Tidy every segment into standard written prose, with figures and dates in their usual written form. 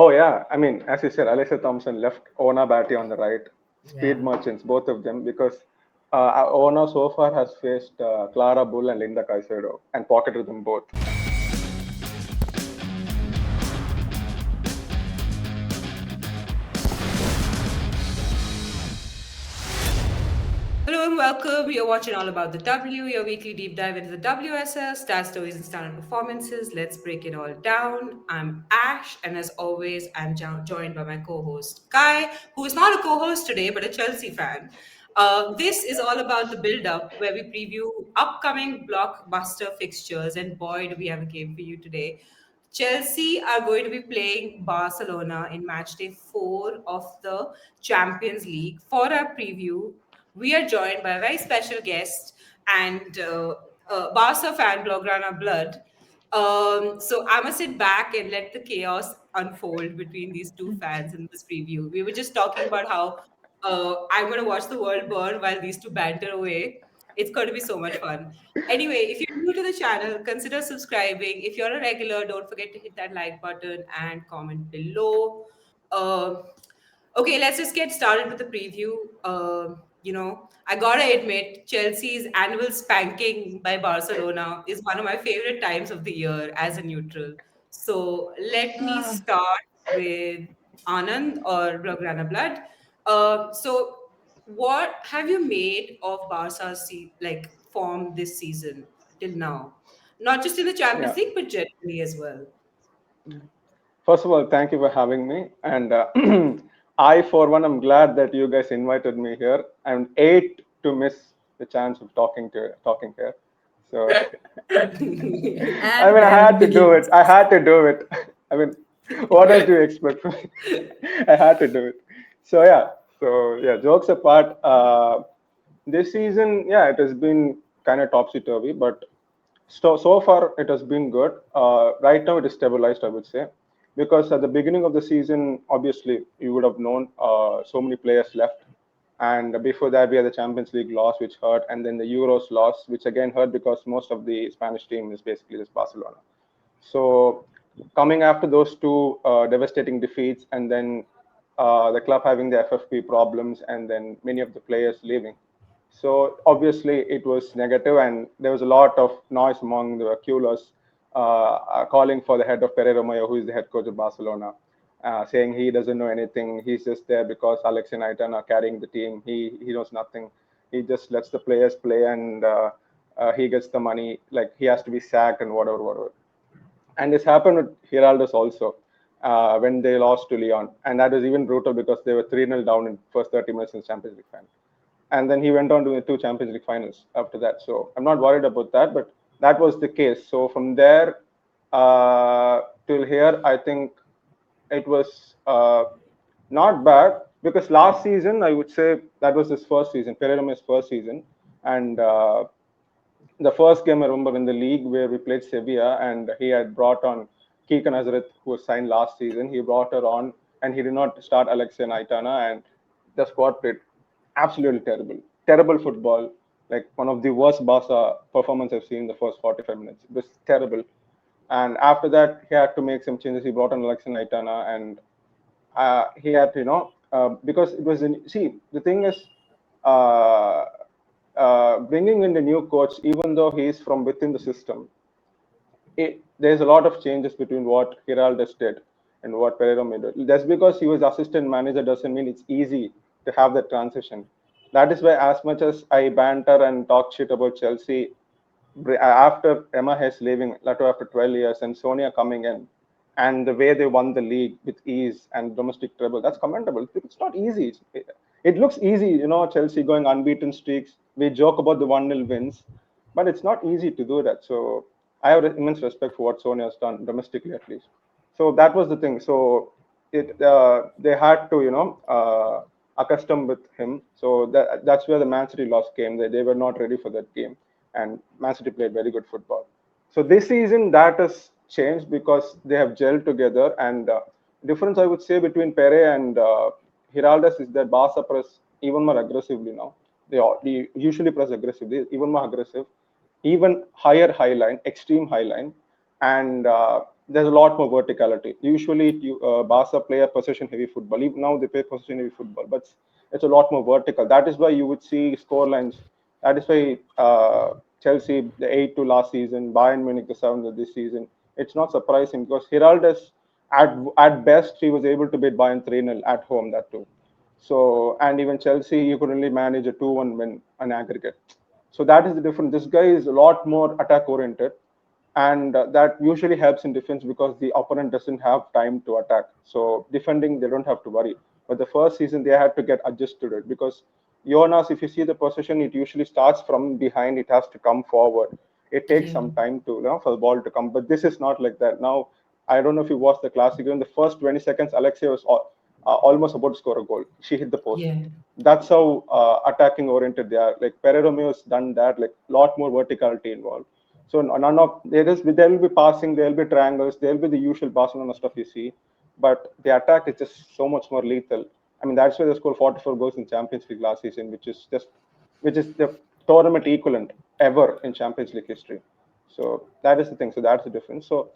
Oh yeah, I mean, as you said, Alicia Thompson left Ona Batty on the right, Yeah. speed merchants, both of them, because Ona so far has faced Clara Bull and Linda Caicedo and pocketed them both. Hello and welcome. You're watching All About the W, your weekly deep dive into the WSL, star stories and standard performances. Let's break it all down. I'm Ash, and as always, I'm joined by my co host, Kai, who is not a co host today, but a Chelsea fan. This is all about the build up where we preview upcoming blockbuster fixtures, and boy, do we have a game for you today. Chelsea are going to be playing Barcelona in match day 4 of the Champions League. For our preview, we are joined by a very special guest and Barca fan, Blaugrana Blud. So I'm gonna sit back and let the chaos unfold between these two fans in this preview. We were just talking about how I'm gonna watch the world burn while these two banter away. It's going to be so much fun. Anyway, if you're new to the channel, consider subscribing. If you're a regular, don't forget to hit that like button and comment below. Uh, Okay, let's just get started with the preview. I gotta admit, Chelsea's annual spanking by Barcelona is one of my favorite times of the year as a neutral. So let me start with Anand or Blaugrana Blood. So, what have you made of Barca's form this season till now? Not just in the Yeah. Champions League, but generally as well. First of all, thank you for having me. And I, for one, am glad that you guys invited me here. I'm eight to miss the chance of talking here. So, I And mean, I then had to do it. begins. I had to do it. I mean, what else do you expect from me? I had to do it. So yeah. Jokes apart, this season, yeah, it has been kind of topsy turvy, but so far it has been good. Right now it is stabilized, I would say, because at the beginning of the season, obviously you would have known so many players left, and before that we had the Champions League loss, which hurt, and then the Euros loss, which again hurt because most of the Spanish team is basically just Barcelona. So coming after those two devastating defeats, and then the club having the FFP problems, and then many of the players leaving. So obviously it was negative, and there was a lot of noise among the Culers calling for the head of Pereira Mayo, who is the head coach of Barcelona, saying he doesn't know anything. He's just there because Alex and Aitan are carrying the team. He knows nothing. He just lets the players play, and he gets the money. Like he has to be sacked and whatever. And this happened with Giraldez also when they lost to Lyon, and that was even brutal because they were 3-0 down in first 30 minutes in the Champions League final. And then he went on to the two Champions League finals after that. So I'm not worried about that, but that was the case. So from there till here, I think it was not bad, because last season I would say that was his first season, Pereira's first season, and the first game I remember in the league where we played Sevilla, and he had brought on Kika Nazareth, who was signed last season. He brought her on, and he did not start Alexia Naitana, and the squad played absolutely terrible football. Like one of the worst Barca performances I've seen in the first 45 minutes. It was terrible. And after that, he had to make some changes. He brought on Alexia Naitana, and he had to, because it was see, the thing is, uh, bringing in the new coach, even though he is from within the system, there's a lot of changes between what Giraldez did and what Pereira did. Just because he was assistant manager doesn't mean it's easy to have that transition. That is why, as much as I banter and talk shit about Chelsea, after Emma Hess leaving, Lato after 12 years, and Sonia coming in, and the way they won the league with ease and domestic treble, that's commendable. It's not easy. It looks easy, Chelsea going unbeaten streaks. We joke about the 1-0 wins, but it's not easy to do that. So I have immense respect for what Sonia has done domestically, at least. So that was the thing. So they had to, accustom with him. So that's where the Man City loss came. They were not ready for that game, and Man City played very good football. So this season that has changed because they have gelled together. And difference I would say between Pere and Giraldez is that Barca press even more aggressively now. They usually press aggressively, even more aggressive, even higher high line, extreme high line, and there's a lot more verticality. Usually, Barca play a possession-heavy football. Even now, they play possession-heavy football, but it's a lot more vertical. That is why you would see score lines. That is why Chelsea the 8-2 last season, Bayern Munich the 7th this season. It's not surprising because Heraldus, at best, he was able to beat Bayern 3-0 at home, that too. So, and even Chelsea, you could only manage a 2-1 win on aggregate. So that is the difference. This guy is a lot more attack oriented, and that usually helps in defense because the opponent doesn't have time to attack. So defending, they don't have to worry. But the first season, they had to get adjusted to it because Jonas, if you see the possession, it usually starts from behind. It has to come forward. It takes Yeah. some time to, for the ball to come. But this is not like that. Now, I don't know if you watched the classic. In the first 20 seconds, Alexia was almost about to score a goal. She hit the post. Yeah. That's how attacking oriented they are. Like Pere Romeo's done that. Like a lot more verticality involved. So none of there will be passing, there will be triangles, there will be the usual Barcelona stuff you see, but the attack is just so much more lethal. I mean, that's why they scored 44 goals in Champions League last season, which is the tournament equivalent ever in Champions League history. So that is the thing. So that's the difference. So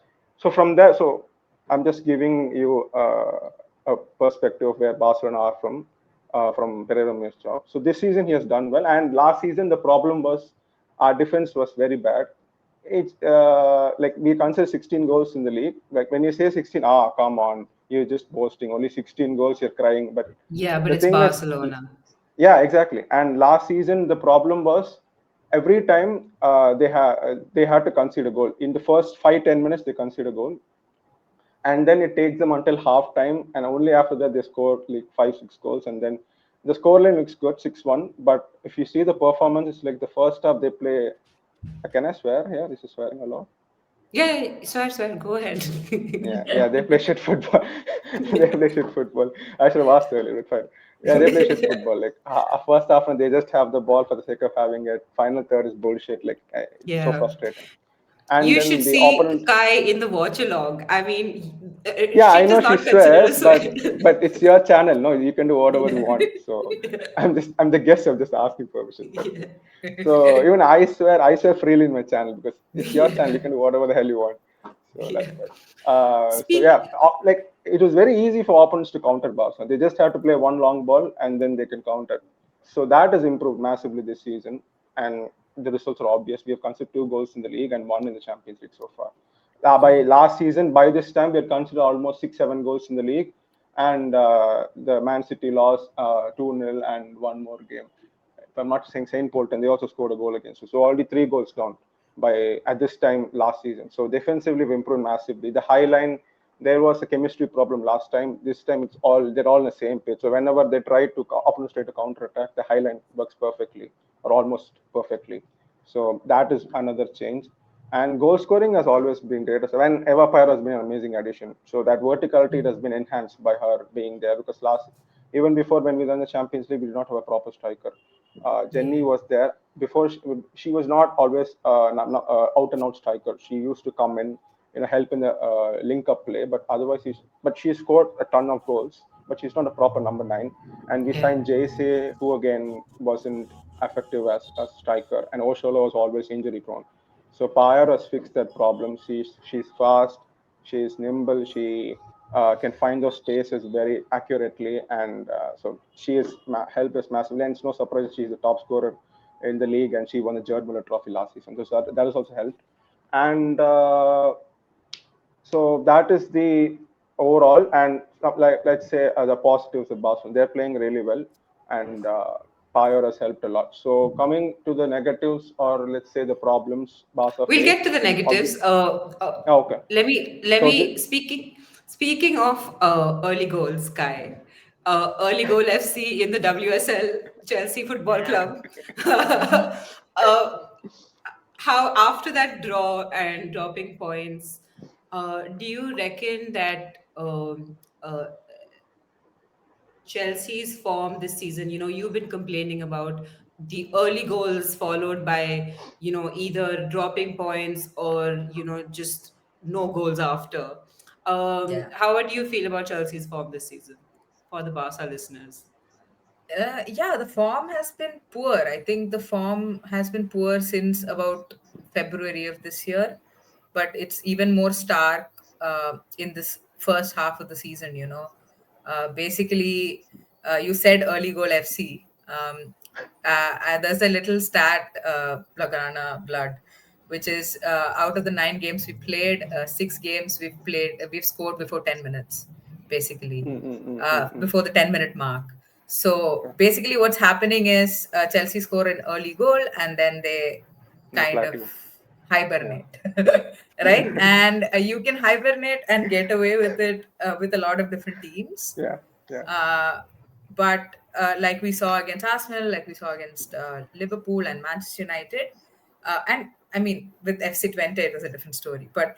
from there, so I'm just giving you a perspective of where Barcelona are from Pereira's job. So this season he has done well, and last season the problem was our defense was very bad. It's like we consider 16 goals in the league. Like when you say 16, come on, you're just boasting. Only 16 goals, you're crying. But Yeah, but the it's thing is, Barcelona. yeah, exactly. And last season, the problem was every time they had to concede a goal. In the first 5-10 minutes, they concede a goal, and then it takes them until half time, and only after that they score like 5-6 goals, and then the scoreline looks good 6-1. But if you see the performance, it's like the first half they play. Can I swear? Yeah, this is swearing a lot. Yeah, yeah, swear, swear, go ahead. Yeah, they play shit football. They play shit football. I should have asked earlier, but fine. Yeah, they play shit football. Like first half, and they just have the ball for the sake of having it. Final third is bullshit. Like it's so Yeah. frustrating. And You should then the see opponent. Kai in the watch along. I mean, Yeah, I she know does she not consider swears, us well. but it's your channel. No, you can do whatever you want. So Yeah. I'm the guest. I'm just asking permission. That's it. So Yeah. even I swear freely in my channel because it's your channel. You can do whatever the hell you want. So Yeah. that's why. So Speak. yeah, like it was very easy for opponents to counter Barca. They just have to play one long ball and then they can counter. So that has improved massively this season, and the results are obvious. We have conceded 2 goals in the league and one in the Champions League so far. By Yeah. last season, by this time, we had considered almost 6-7 goals in the league, and the Man City lost 2-0 and one more game. If I'm not saying Saint Polton, they also scored a goal against us. So already 3 goals down by at this time last season. So defensively, we've improved massively. The high line, there was a chemistry problem last time. This time, they're all on the same page. So whenever they try to opponents try to counter attack, the high line works perfectly or almost perfectly. So that is another change. And goal scoring has always been great. So when Eva Pyre has been an amazing addition. So that verticality has been enhanced by her being there because even before when we won the Champions League, we did not have a proper striker. Jenny Yeah. was there before. She was not always out and out striker. She used to come in, help in the link up play. But she scored a ton of goals. But she's not a proper number 9. And we Yeah. signed JC, who again wasn't effective as a striker, and Oshola was always injury prone. So Pyre has fixed that problem. She's fast, she's nimble, she can find those spaces very accurately, and so she has helped us massively. And it's no surprise she's the top scorer in the league, and she won the Gerd Muller Trophy last season. So that has also helped. And so that is the overall. And like let's say the positives of Barcelona, they're playing really well, and Pyre has helped a lot. So coming to the negatives, or let's say the problems Barca We'll face, get to the negatives. obviously. Okay. So Let me speaking of early goals, Kai. Early goal FC in the WSL, Chelsea Football Club. How after that draw and dropping points, do you reckon that Chelsea's form this season, you've been complaining about the early goals followed by, either dropping points or, just no goals after. Yeah. How do you feel about Chelsea's form this season for the Barca listeners? Yeah, the form has been poor. I think the form has been poor since about February of this year, but it's even more stark in this first half of the season. Basically, you said early goal FC. There's a little stat, Blaugrana Blood, which is out of the 9 games we played, 6 games we've scored before 10 minutes, basically, before the 10-minute mark. So Okay. basically, what's happening is Chelsea score an early goal and then they The kind of plateau. Yeah. hibernate, right? And you can hibernate and get away with it with a lot of different teams. Yeah. Yeah. Uh, but like we saw against Arsenal, like we saw against Liverpool and Manchester United, and I mean, with FC Twente, it was a different story. But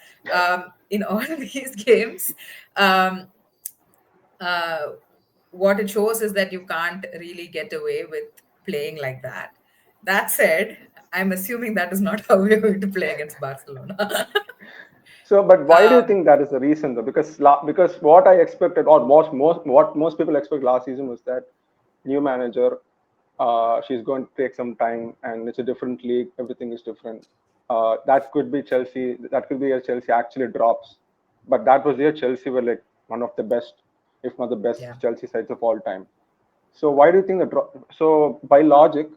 in all these games, um, uh, what it shows is that you can't really get away with playing like that. That said, I'm assuming that is not how we're going to play against Barcelona. So, but why do you um, think that is the reason though? Because what I expected, or what most people expect last season was that new manager, she's going to take some time, and it's a different league. Everything is different. That could be Chelsea. That could be a Chelsea actually drops, but that was year Chelsea were like one of the best, if not the best yeah. Chelsea sides of all time. So why do you think so by logic,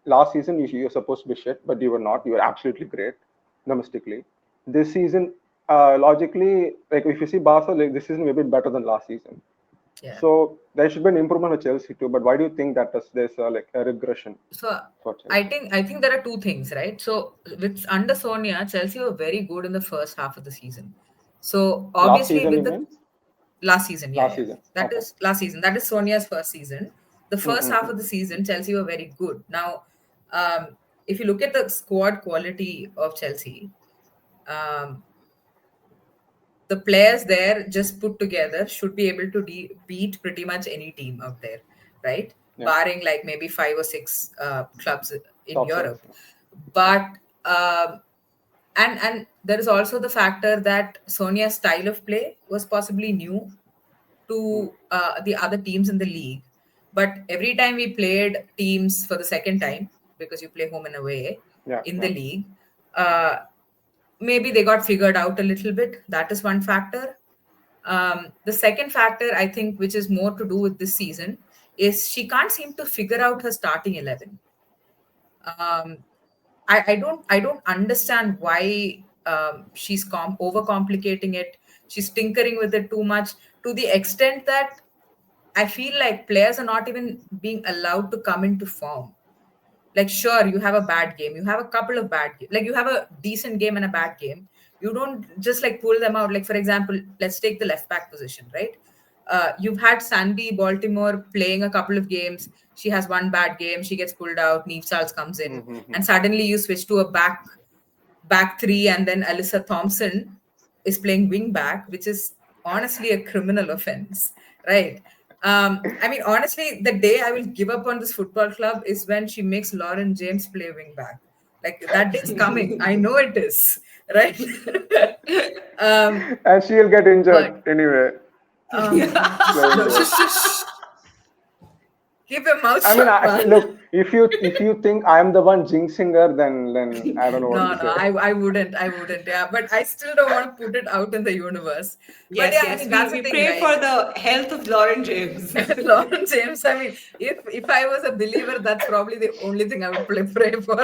last season you're supposed to be shit, but you were not. You were absolutely great domestically. This season, logically, like if you see Barca, like this season maybe better than last season. Yeah. So there should be an improvement of Chelsea too. But why do you think that there's like a regression So for I Chelsea? think I think there are two things, right? So with under Sonia, Chelsea were very good in the first half of the season. So Last obviously season, you with the mean? last season, yeah, Last yeah, season. that Okay. is last season. That is Sonia's first season. The first half Mm-mm-mm. of the season, Chelsea were very good. Now, if you look at the squad quality of Chelsea, um, the players there just put together should be able to beat pretty much any team out there, right? Yeah. Barring like maybe 5 or 6 clubs in Top sides. Europe. But and there is also the factor that Sonia's style of play was possibly new Mm. to the other teams in the league. But every time we played teams for the second time, because you play home and away Yeah. in the Yeah. league, uh, maybe they got figured out a little bit. That is one factor. The second factor, I think, which is more to do with this season, is she can't seem to figure out her starting 11. Um, I don't understand why she's overcomplicating it. She's tinkering with it too much to the extent that I feel like players are not even being allowed to come into form. Like, sure, you have a bad game, you have a couple of bad games, like you have a decent game and a bad game. You don't just like pull them out. Like, for example, let's take the left back position, right? You've had Sandy Baltimore playing a couple of games. She has one bad game, she gets pulled out, Neve Sals comes in, Mm-hmm. and suddenly you switch to a back three, and then Alyssa Thompson is playing wing back, which is honestly a criminal offense, right? I mean, honestly, the day I will give up on this football club is when she makes Lauren James play wing back. Like, that day's coming. I know it is, right? um, And she'll get injured but anyway. just Playing no, there. shush. Keep your mouth I mean, shut, man. look, if you think I am the one jinxing her, then I don't know what No, to no, say. I wouldn't. Yeah, but I still don't want to put it out in the universe. But Yes, yeah, I yes. mean, We, that's the we thing, pray for right? the health of Lauren James. Lauren James. I mean, if I was a believer, that's probably the only thing I would pray for.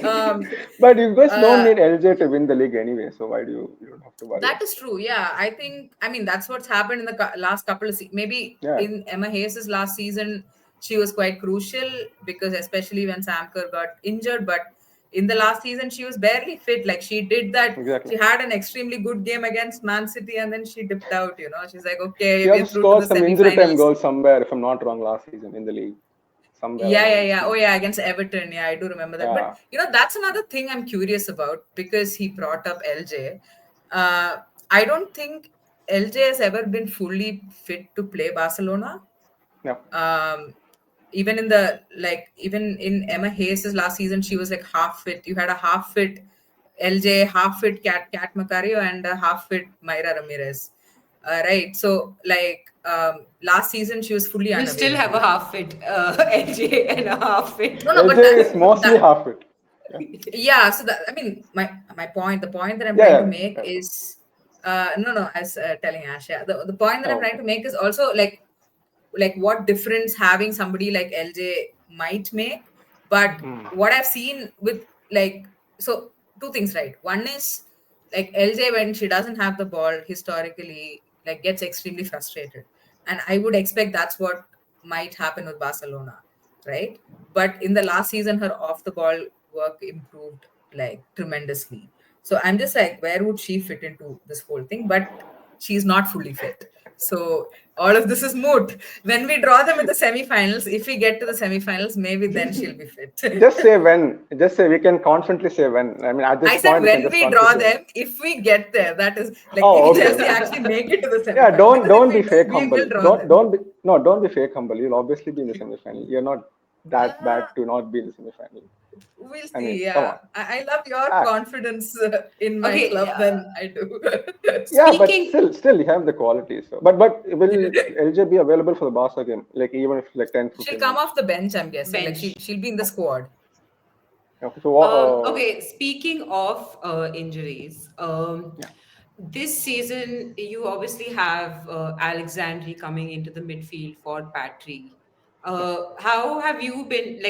um, But you guys don't uh, need LJ to win the league anyway, so why do you don't have to worry that about is it? true. Yeah, I think. I mean, that's what's happened in the last couple of maybe Yeah, in Emma Hayes's last season, she was quite crucial because especially when Sam Kerr got injured, but. In the last season, she was barely fit. Like, she did that. exactly. She had an extremely good game against Man City, and then she dipped out. She's like, She okay, also we're through to the scored some injury time semi-finals. goals somewhere, if I'm not wrong, last season in the league. Somewhere Yeah, I yeah, remember yeah. Oh, seeing. yeah, against Everton. Yeah, I do remember that. But Yeah, that's another thing I'm curious about because he brought up LJ. I don't think LJ has ever been fully fit to play Barcelona. yeah. Um, even in Emma Hayes' last season, she was like half fit. You had a half fit LJ, half fit Cat Macario, and a half fit Mayra Ramirez. Right. So like last season, she was fully We still have a unavailable. half fit LJ and a half fit. No, no, but LJ is mostly that half it. Yeah, yeah. So that I mean, my point, the point that I'm yeah, trying to yeah. make Yeah. is No, I was telling Ash. Yeah, the point that I'm Oh, trying okay. to make is also like what difference having somebody like LJ might make. But what I've seen with like so two things, right? One is like LJ when she doesn't have the ball historically like gets extremely frustrated, and I would expect that's what might happen with Barcelona, right? But in the last season, her off the ball work improved like tremendously. So I'm just like, where would she fit into this whole thing? But she's not fully fit. So all of this is moot. When we draw them at the semifinals, if we get to the semifinals, maybe then she'll be fit. Just say when. Just say we can confidently say when. I mean, at this I said point, we can when just we draw confidently say when. them, if we get there, that is like Oh, if okay, Chelsea okay. actually make it to the Yeah, semifinals. Because if don't be we do, fake we will humble. draw them. Don't be fake humble. You'll obviously be in the semifinal. You're not that bad Uh, to not be in the semifinal. we'll I mean, see. come on. Yeah, I love your Ah, confidence in my Okay, club than I do. yeah, but speaking. still, you have the quality. So, but will LJ be available for the Barca game? Like even if like 10, She'll 15 come minutes. off the bench, I'm guessing. Like Bench. she'll be in the Okay. squad. Okay. So, Okay, speaking of injuries, yeah. this season you obviously have Alexandri coming into the midfield for Patry. Yeah. How have you been?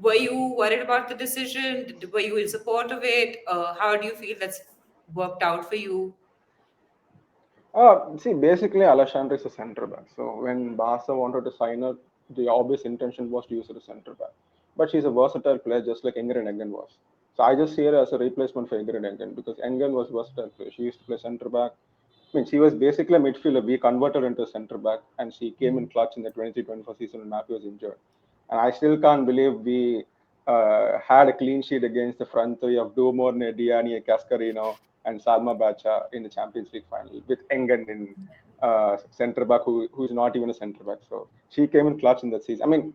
Were you worried about the decision? Were you in support of it? How do you feel that's worked out for you? See, basically, Alexandre is a centre back. So when Barca wanted to sign her, the obvious intention was to use her as centre back. But she's a versatile player, just like Engren Engen was. So I just see her as a replacement for Engren Engen because Engen was versatile player. She used to play centre back. I mean, she was basically a midfielder. We converted her into a centre back, and she came in clutch in the 23-24 season when Matthew was injured. And I still can't believe we had a clean sheet against the front three of Dumorne, Diani, Cascarino, and Salma Bacha in the Champions League final with Engen in centre back, who is not even a centre back. So she came in clutch in that season. I mean,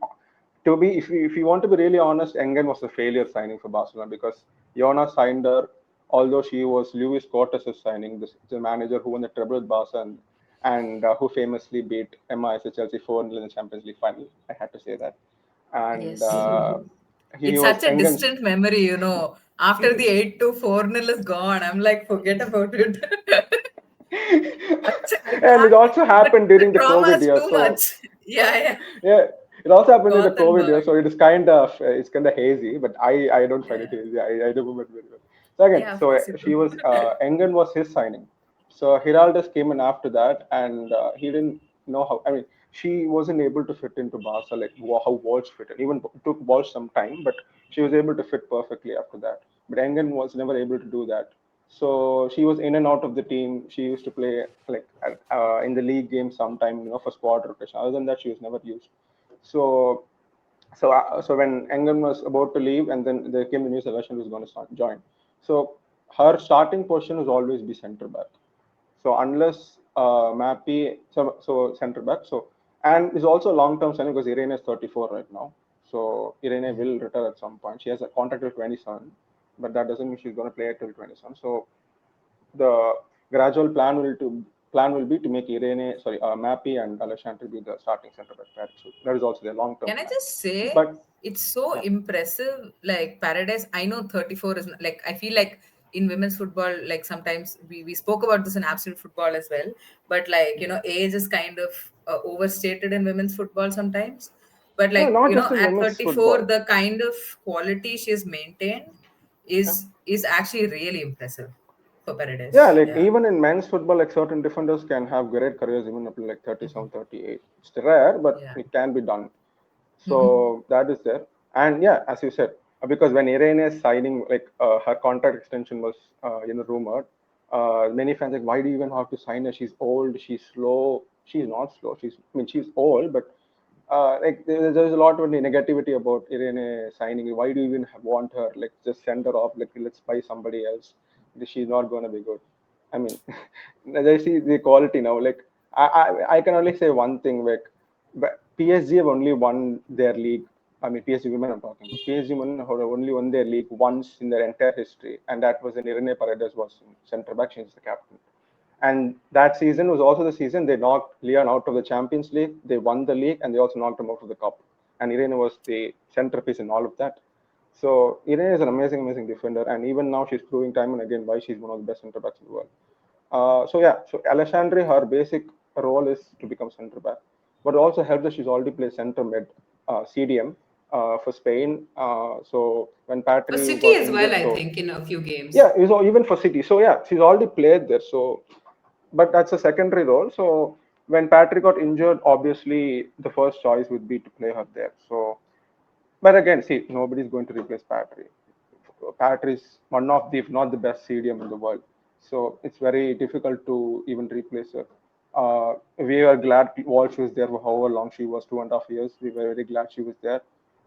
to be if you want to be really honest, Engen was a failure signing for Barcelona because Jonas signed her, although she was Luis Cortez's signing, the manager who won the treble with Barca and who famously beat MIS Chelsea 4-0 in the Champions League final. I had to say that. And Yes. he It's was such a Engen's. distant memory. After the 8-4 nil is gone, I'm like, forget about it. I And it can't. also happened The during the trauma COVID is year. too So much. Yeah, yeah. yeah, it also happened during the COVID year. Gothenburg. So it is kind of hazy, but I don't find it Yeah. hazy. I remember it very well. So again, Yeah, of so course you she do. was Engen was his signing. So Hiraldes came in after that, and he didn't know how. I mean, she wasn't able to fit into Barca like how Walsh fit in. Even it took Walsh some time, but she was able to fit perfectly after that. But Engen was never able to do that. So she was in and out of the team. She used to play like in the league game sometime, for squad rotation. Other than that, she was never used. So so when Engen was about to leave, and then there came the news that Russian was going to join. So her starting position was always be centre back. So unless Mappy, so centre back. So and is also a long term signing because Irene is 34 right now. So Irene will retire at some point. She has a contract till 27, but that doesn't mean she's going to play till 27. So the gradual plan will be to make Mappy and Alexandre be the starting center back pair. So that is also the long term Can I plan. just say But it's so yeah, impressive? Like Paradise, I know 34 is like I feel like in women's football, like sometimes we spoke about this in absolute football as well, but like age is kind of overstated in women's football sometimes. But no, like not just in at women's 34, football. the kind of quality she's maintained Yeah. is actually really impressive for Yeah, Paradise. like Yeah. even in men's football, like certain defenders can have great careers even up to like 37, 38. It's rare, but Yeah. it can be done. So that is there. And yeah, as you said, because when Irene is signing, like her contract extension was, rumored, many fans like, why do you even have to sign her? She's old, she's slow. She's not slow. She's old, but like there's a lot of negativity about Irene signing. Why do you even want her? Like just send her off. Like let's buy somebody else. She's not going to be good. I mean, I see the quality now. Like I can only say one thing. Like but PSG have only won their league. I mean, PSG women I'm talking about. PSG women have only won their league once in their entire history, and that was when Irene Paredes was centre back. She's the captain. And that season was also the season they knocked Lyon out of the Champions League. They won the league, and they also knocked them out of the cup. And Irene was the centerpiece in all of that. So Irene is an amazing, amazing defender, and even now she's proving time and again why she's one of the best centre backs in the world. So yeah, so Alexandre, her basic role is to become centre back, but also helps that she's already played centre mid, CDM for Spain. So when For Patry City got as well, injured, I so think, in a few yeah, games. even for City. So yeah, she's already played there. So, but that's a secondary role. So when Patry got injured, obviously the first choice would be to play her there. So but again, see, nobody's going to replace Patry. Patry is one of the, if not the best CDM in the world. So it's very difficult to even replace her. We were glad Walsh was there for however long she was, 2.5 years. We were very glad she was there.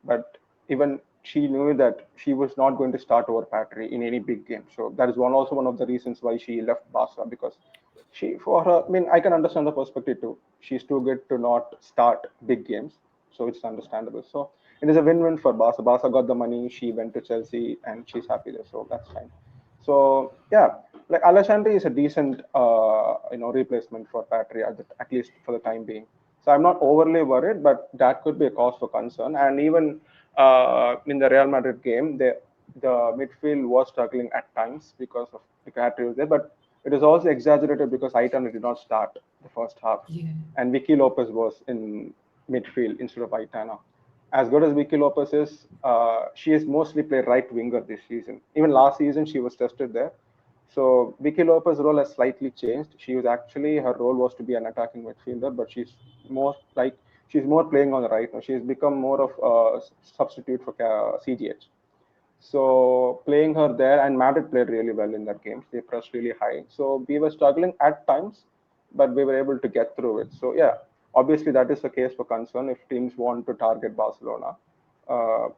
But even she knew that she was not going to start over Patry in any big game. So that is also one of the reasons why she left Barca, because she, for her, I mean, I can understand the perspective too. She's too good to not start big games, so it's understandable. So it is a win-win for Barca. Barca got the money. She went to Chelsea, and she's happy there, so that's fine. So yeah, like Alexandre is a decent, replacement for Patry at least for the time being. So I'm not overly worried, but that could be a cause for concern. And even in the Real Madrid game, the midfield was struggling at times because of the Patry was there, but it is also exaggerated because Aitana did not start the first half, Yeah. and Vicky Lopez was in midfield instead of Aitana. As good as Vicky Lopez is, she has mostly played right winger this season. Even last season, she was tested there. So Vicky Lopez's role has slightly changed. She was actually, her role was to be an attacking midfielder, but she's more playing on the right now. She's become more of a substitute for CGH. So playing her there, and Madrid played really well in that game. They pressed really high. So we were struggling at times, but we were able to get through it. So yeah, obviously that is a case for concern if teams want to target Barcelona. Uh,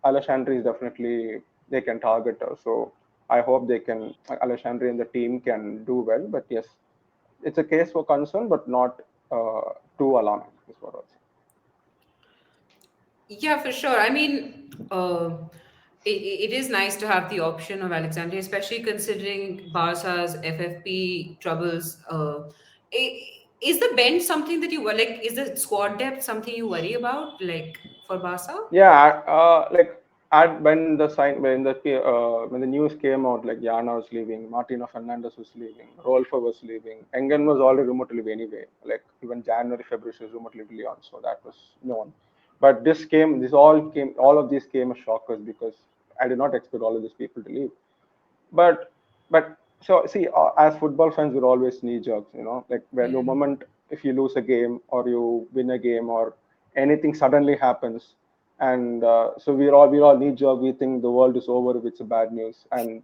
Alexandre is definitely, they can target her. So I hope they can, Alexandre and the team can do well. But yes, it's a case for concern, but not too alarming. Is what I'll say. Yeah, for sure. I mean, it is nice to have the option of Alexandria, especially considering Barca's FFP troubles. Is the bench something that you were like? Is the squad depth something you worry about, like for Barca? Yeah, like at when the news came out, like Yana was leaving, Martina Fernandez was leaving, Rolfo was leaving, Engen was already rumored to leave anyway. Like even January, February, she was rumored to leave Leon, so that was known. But all of these came as shockers because I did not expect all of these people to leave. But but so see, as football fans, we're always knee jerks, like when the Yeah. moment if you lose a game or you win a game or anything suddenly happens, and so we're all knee jerk. We think the world is over if it's a bad news, and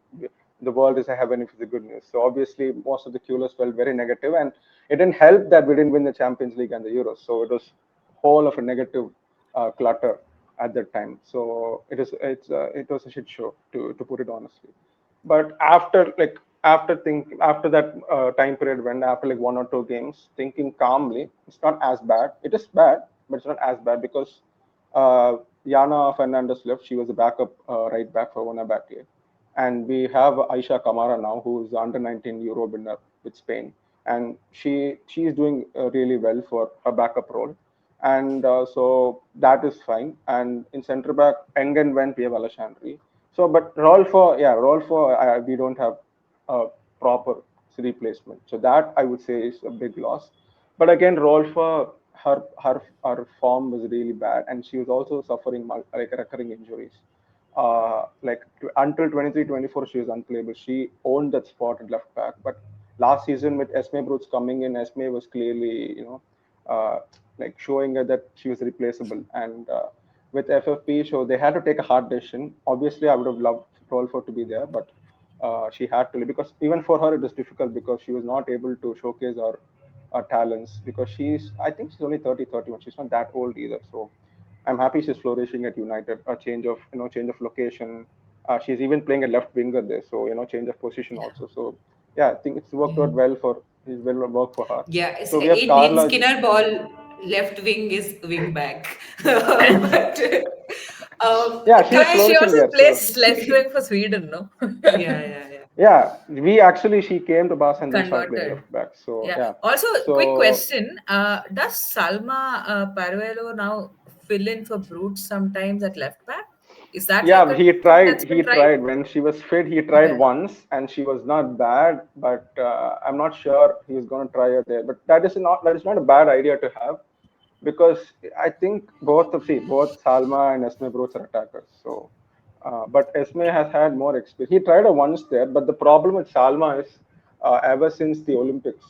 the world is a heaven if it's a good news. So obviously, most of the Qlers felt very negative, and it didn't help that we didn't win the Champions League and the Euros. So it was whole of a negative clutter at that time. So it was a shit show, to put it honestly. But after that time period, when after like 1 or 2 games, thinking calmly, it's not as bad. It is bad, but it's not as bad because uh, Yana Fernandez left. She was a backup right back for one back here, and we have Aisha Kamara now, who is the under 19 Euro winner with Spain, and she is doing really well for a backup role, and so that is fine. And in centre back, Engen went, we have Alexandre. So, but Rolfo, we don't have a proper replacement. So that I would say is a big loss. But again, Rolfo, her form was really bad, and she was also suffering like recurring injuries. Until 23-24, she was unplayable. She owned that spot at left back, but last season with Esme Brooks coming in, Esme was clearly, like showing her that she was replaceable. And with FFP, so they had to take a hard decision. Obviously, I would have loved Rolfo to be there, but she had to, because even for her it was difficult because she was not able to showcase her talents, because I think she's only 30, 31. She's not that old either. So I'm happy she's flourishing at United. A change of location. She's even playing a left winger there, so change of position Yeah. also. So yeah, I think it's worked Yeah. out well for it's well worked for her. Yeah, So we have in Carla. Skinner ball, left wing is wing back. But Yeah, she is Kai, She flourishing also there. So plays left wing for Sweden, no? yeah, yeah, yeah. yeah, she came to Barca and then started playing Converted. left back. So Yeah. yeah, Also, quick so question: does Salma Paruelo now fill in for Brute sometimes at left back? Is that like Yeah, a thing that's been He tried? tried when she was fit. He tried Okay. once, and she was not bad. But I'm not sure he's going to try her there. But that is not a bad idea to have, because I think both Salma and Esme Bruce are attackers. So, but Esme has had more experience. He tried her once there, but the problem with Salma is ever since the Olympics,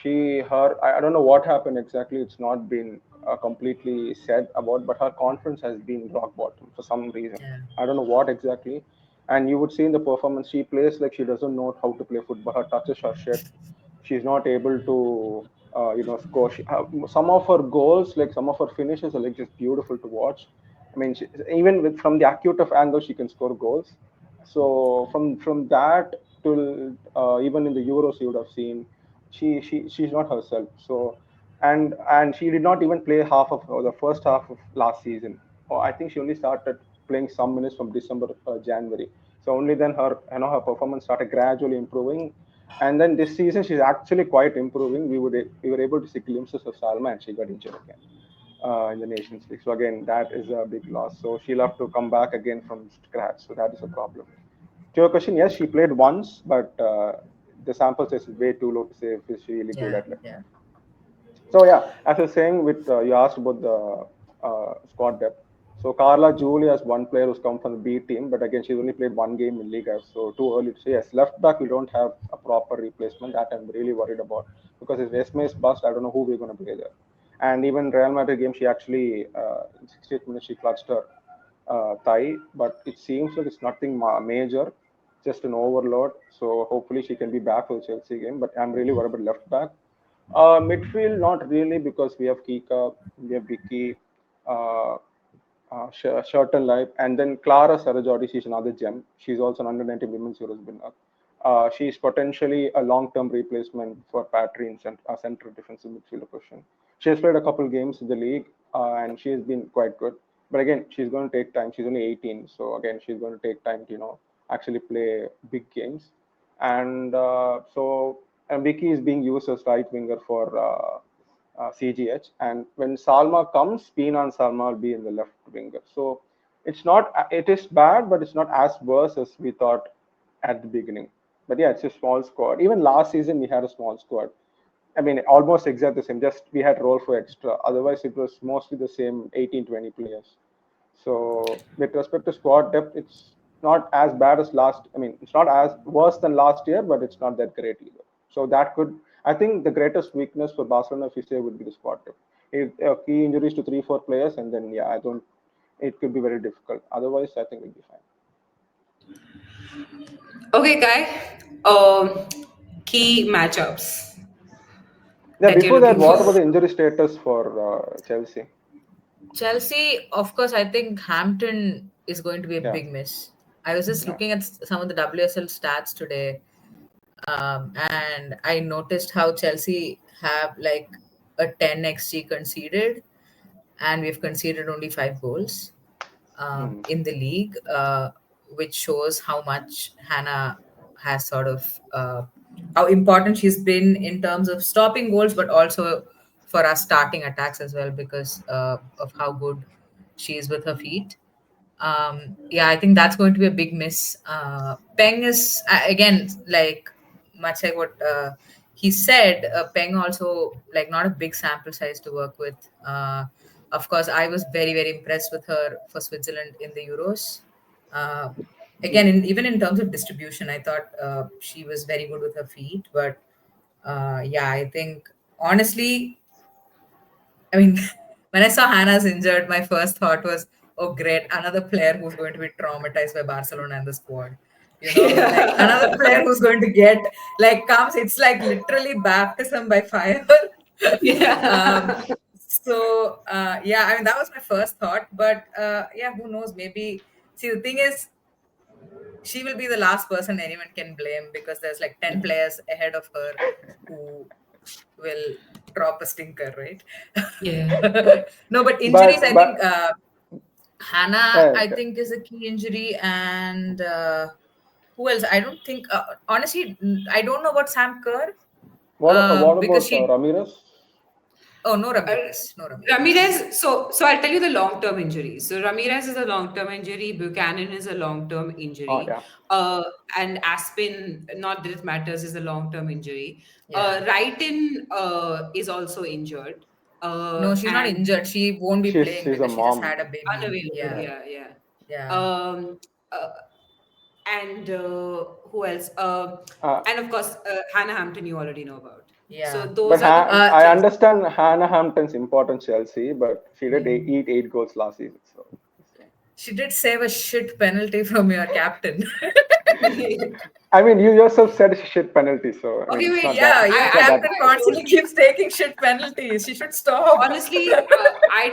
I don't know what happened exactly. It's not been completely said about, but her confidence has been rock bottom for some reason. Yeah. I don't know what exactly. And you would see in the performance, she plays like she doesn't know how to play football. Her touches are shit. She's not able to score. Some of her goals, like some of her finishes, are like just beautiful to watch. I mean, even from the acute of angle, she can score goals. So from that to even in the Euros, you would have seen she's not herself. So and she did not even play half of or the first half of last season. Or I think she only started playing some minutes from December, January. So only then her performance started gradually improving, and then this season she's actually quite improving. We were able to see glimpses of Salma, and she got injured again in the Nations League. So again, that is a big loss. So she'll have to come back again from scratch. So that is a problem. To your question, yes, she played once, but the sample size is way too low to say if she's really good Yeah. at it. Yeah. So yeah, as I was saying, with you asked about the squad depth. So Carla Julie has one player who's come from the B team, but again she's only played one game in Liga, so too early to say. Yes, left back we don't have a proper replacement. That I'm really worried about, because if Esme is bust, I don't know who we're going to play there. And even Real Madrid game, she actually in 60th minute she clutched her thigh, but it seems like it's nothing major, just an overload. So hopefully she can be back for the Chelsea game. But I'm really worried about left back. Midfield, not really, because we have Kika, we have Vicky, uh, Shirton Life, and then Clara Sarajodi. She's another gem. She's also an under 90 women's Euros winner. She's potentially a long-term replacement for Patry in central defensive midfielder position. She has played a couple games in the league, and she has been quite good. But again, she's going to take time. She's only 18, so again, she's going to take time to actually play big games. And Vicky is being used as right winger for CGH, and when Salma comes, Pina and Salma will be in the left winger. So it is bad, but it's not as worse as we thought at the beginning. But yeah, it's a small squad. Even last season, we had a small squad. I mean, almost exactly the same. Just we had role for extra. Otherwise, it was mostly the same 18, 20 players. So with respect to squad depth, it's not as bad as last. I mean, it's not as worse than last year, but it's not that great either. So that could, I think, the greatest weakness for Barcelona, if you say, would be the squad depth. If key injuries to 3, 4 players, and then yeah, I don't. It could be very difficult. Otherwise, I think we'll be fine. Okay, Kai. Um, Key matchups Yeah. that you're Before that, looking what about for. the injury status for Chelsea? Chelsea, of course, I think Hampton is going to be a Yeah. big miss. I was just Yeah. looking at some of the WSL stats today, and I noticed how Chelsea have like a 10 XG conceded, and we've conceded only 5 goals Hmm. in the league, which shows how much Hannah has sort of how important she's been in terms of stopping goals, but also for us starting attacks as well because of how good she is with her feet. Yeah, I think that's going to be a big miss. Peng is again like much like what he said. Peng also like not a big sample size to work with. Of course, I was very impressed with her for Switzerland in the Euros. Uh, Again, even in terms of distribution, I thought she was very good with her feet. But yeah, I think honestly, I mean, when I saw Hannah's injured, my first thought was, oh, great, another player who's going to be traumatized by Barcelona and the squad. You know, like another player who's going to get, like, comes, it's like literally baptism by fire. um, Yeah. yeah, I mean, that was my first thought. But yeah, who knows? Maybe, see, the thing is, she will be the last person anyone can blame because there's like 10 players ahead of her who will drop a stinker, right? Yeah. No, but injuries, But I think but Hannah, I uh, think, is a key injury. And who else? I don't think, honestly, I don't know about Sam Kerr what because about she, Ramirez? Oh, no Uh, Ramirez. No Ramirez. Ramirez, so I'll tell you the long-term injuries. So Ramirez is a long-term injury, Buchanan is a long-term Oh injury, yeah. uh, and Aspen, not that it matters, is a long-term injury. Yeah. Wrighton is also injured, No, she's not and injured. She won't be playing She's a because she just mom. had a baby. unavailable. Yeah. Yeah, yeah. Yeah. Um, uh, and who else? Uh, And of course, Hannah Hampton, you already know about. So Yeah. those are the Uh, two I Chelsea. understand Hannah Hampton's importance Chelsea, but she did mm. eat 8 goals last season. So She did save a shit penalty from your captain. I mean, you yourself said it's a shit penalty, so I mean, Okay, it's wait. not that Yeah, your it's not that captain bad. constantly keeps taking shit penalties. She should stop. Honestly, I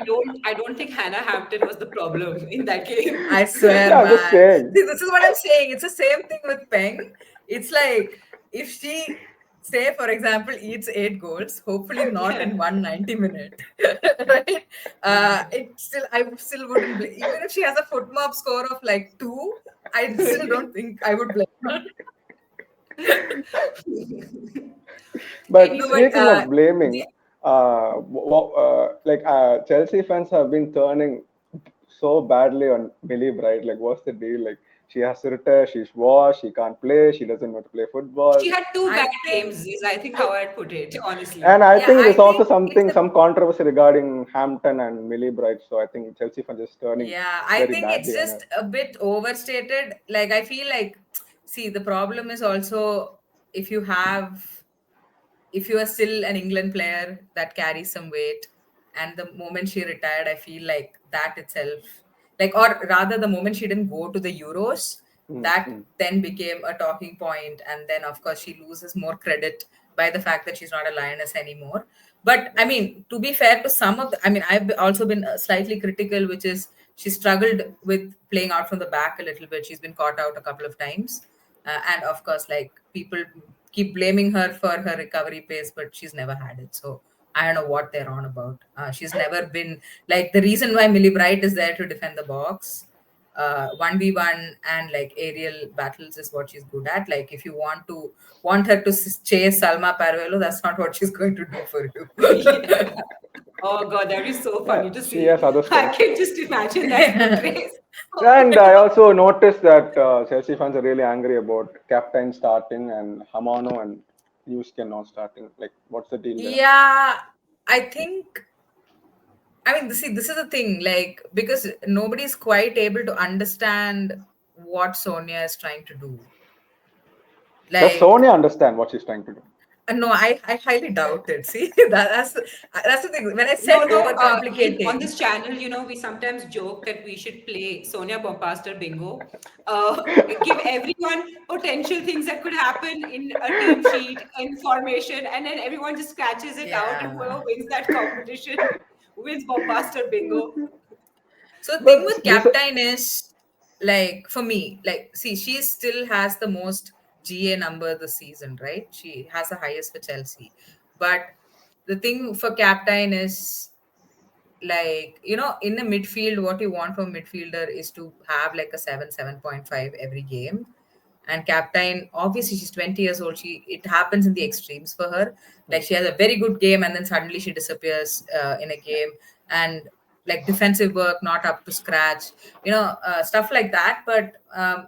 don't think Hannah Hampton was the problem in that game. I swear, Yeah, I'm just man. saying. See, this is what I'm saying. It's the same thing with Peng. It's like if she, say, for example, eats 8 goals, hopefully not Yeah. in 190 minute, right? I still wouldn't blame. Even if she has a foot mob score of like 2, I still don't think I would blame her. But No, Anyway, but speaking of the, blaming, Chelsea fans have been turning so badly on Millie Bright. Like, what's the deal? Like, she has to retire. She's washed. She can't play. She doesn't know to play football. she had two I bad think, games, is I think how I'd put it, honestly. And I yeah, think I there's also think it's a some controversy regarding Hampton and Millie Bright. So I think Chelsea fans just turning Yeah, I very think it's badly on her. just a bit overstated. Like, I feel like, see, the problem is also if you have, if you are still an England player that carries some weight, and the moment she retired, I feel like that itself, like, or rather, the moment she didn't go to the Euros, that Mm-hmm. then became a talking point, and then of course she loses more credit by the fact that she's not a lioness anymore. But I mean, to be fair to some of the, I mean, I've also been slightly critical, which is she struggled with playing out from the back a little bit. She's been caught out a couple of times, and of course, like people keep blaming her for her recovery pace, but she's never had it. So I don't know what they're on about. She's never been like the reason why Millie Bright is there to defend the box. 1v1 and like aerial battles is what she's good at. Like if you want her to chase Salma Parvelo, that's not what she's going to do for Yeah. you. Oh God, that'd be so Yeah, funny to she has see. other I strengths. can just imagine that foot race. Oh And my I God. also noticed that Chelsea fans are really angry about captain starting and Hamano and Yusuke not starting. Like, what's the deal there? Yeah, I think, I mean, see, this is the thing, like, because nobody's quite able to understand what Sonia is trying to do. Does Like, Sonia understand what she's trying to do? no, I highly doubt it. See, that's the thing. When I No, said no. On overcomplicating, this channel, we sometimes joke that we should play Sonia Bompaster Bingo. Give everyone potential things that could happen in a team sheet and formation, and then everyone just scratches it out, and yeah. whoever wins that competition wins Bompaster Bingo. So the thing But with this, Captain is, like, for me, like, see, she still has the most GA number this season, right? She has the highest for Chelsea. But the thing for Captain is, like, in the midfield, what you want from midfielder is to have like a 7.5 every game. And Captain, obviously she's 20 years old, it happens in the extremes for her. Like she has a very good game and then suddenly she disappears in a game, and like defensive work not up to scratch, stuff like that. But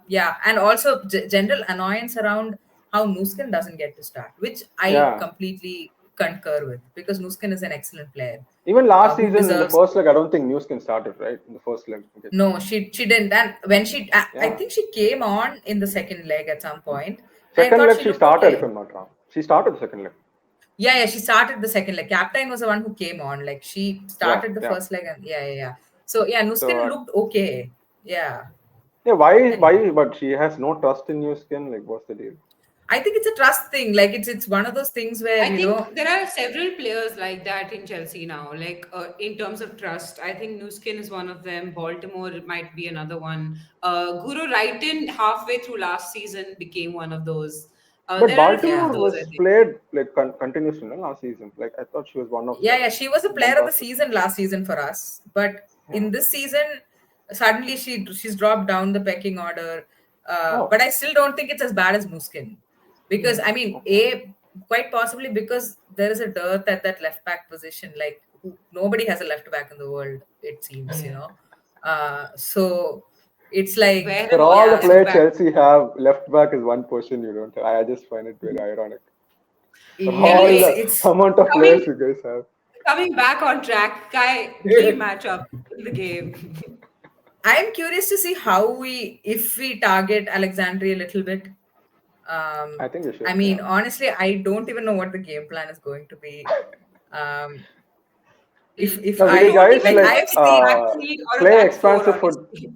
yeah, and also general annoyance around how Nuskin doesn't get to start, which I yeah. completely concur with, because Nuskin is an excellent player Even last who season in the deserves. first leg, I don't think Newskin started, right? In the first leg. Okay. No, she didn't. And when I Yeah. think she came on in the second leg at some point, and I Second thought leg, she she looked started, if okay. I'm not wrong. She started the second leg. Yeah, she started the second leg. Captain was the one who came on. Like she Yeah, started the yeah. first leg, and yeah. So yeah, So, Nuskin looked okay. Yeah. yeah, Anyway, but she has no trust in Newskin. Like, what's the deal? I think it's a trust thing. Like it's one of those things where I think there are several players like that in Chelsea now. Like in terms of trust, I think Nuskin is one of them. Baltimore might be another one. Guru Wrighton halfway through last season became one of those. But There are a few yeah. of Baltimore those, I was think. played like continuously last season. Like, I thought she was one of Yeah, the yeah, she was a player of the bombasters. season last season for us, but Yeah. in this season, suddenly she's dropped down the pecking order. Oh, But I still don't think it's as bad as Muskin, because I mean, okay. quite possibly because there is a dearth at that left back position. Like nobody has a left back in the world, it seems, Yeah. So it's like, Where For are all all the the yeah, left players backs? Chelsea have, left back is one position you don't have. I just find it very ironic. For all it's Anyway, the it's amount of players coming you guys have. coming back on track, key matchup in the game. I'm curious to see how we if we target Alexandria a little bit. I think we I should, mean, yeah. honestly, I don't even know what the game plan is going to be. Um, if Now, will You you I don't guys even like know like I've if it's a seen, backfield or a play back four, expansive foot? honestly.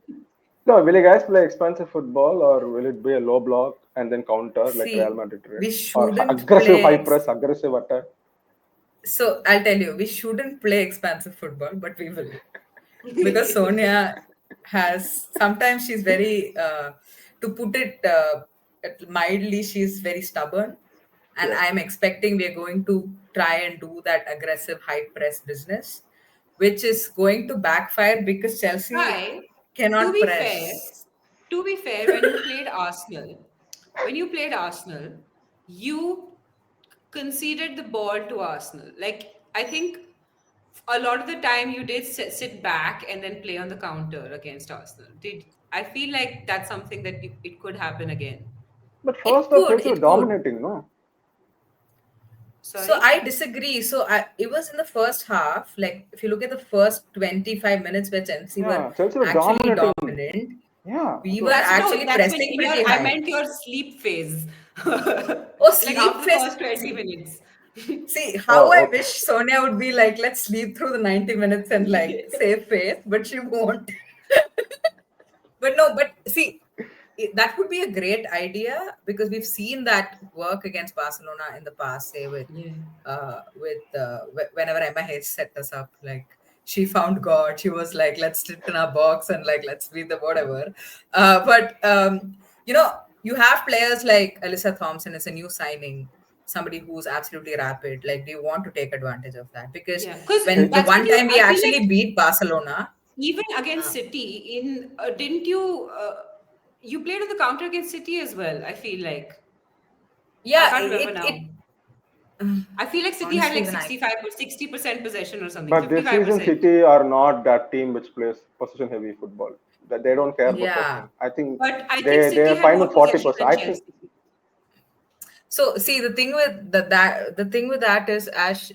No, will you guys play expansive football, or will it be a low block and then counter like Real see, Madrid did, we or shouldn't aggressive high play. press, aggressive attack? So I'll tell you, we shouldn't play expansive football, but we will, because Sonia has sometimes she's very, to put it mildly, she's very stubborn, and Yeah, I'm expecting we're going to try and do that aggressive high press business, which is going to backfire because Chelsea Hi. To cannot be fair, press. to be fair, when you played Arsenal, you conceded the ball to Arsenal. Like I think a lot of the time you did sit back and then play on the counter against Arsenal. Did I feel like that's something that it could happen again? but It first half could, Chelsea were it could. dominating, no? So Sorry. I disagree. It was in the first half. Like if you look at the first 25 minutes where Chelsea were Yeah, Chelsea were actually dominating. dominant, Yeah, we were so That's no, actually that's when pressing in your pretty I high. meant your sleep phase. Oh, Like sleep after the phase. first 20 minutes. See, how oh, I okay. wish Sonia would be like, let's sleep through the 90 minutes and like save faith, but she won't. But no, but see, that would be a great idea because we've seen that work against Barcelona in the past, say Yeah. whenever Emma Hayes set us up, like she found God. She was like, let's sit in our box and like let's be the whatever. But you know, you have players like Alyssa Thompson is a new signing, somebody who's absolutely rapid. Like, do you want to take advantage of that? Because Yeah, because when the It, that's what one you. time we I feel actually like beat Barcelona, even against uh, City, in didn't you? You played on the counter against City as well. I feel like I yeah, can't remember now. I feel like City had honestly, like when I 65 or 60% possession or something, but this season 55%. City are not that team which plays possession heavy football. That they don't care about yeah. possession. I think But I think they City are had fine more with forty possession percent. than I think Chelsea. So see, the thing with that is, Ash,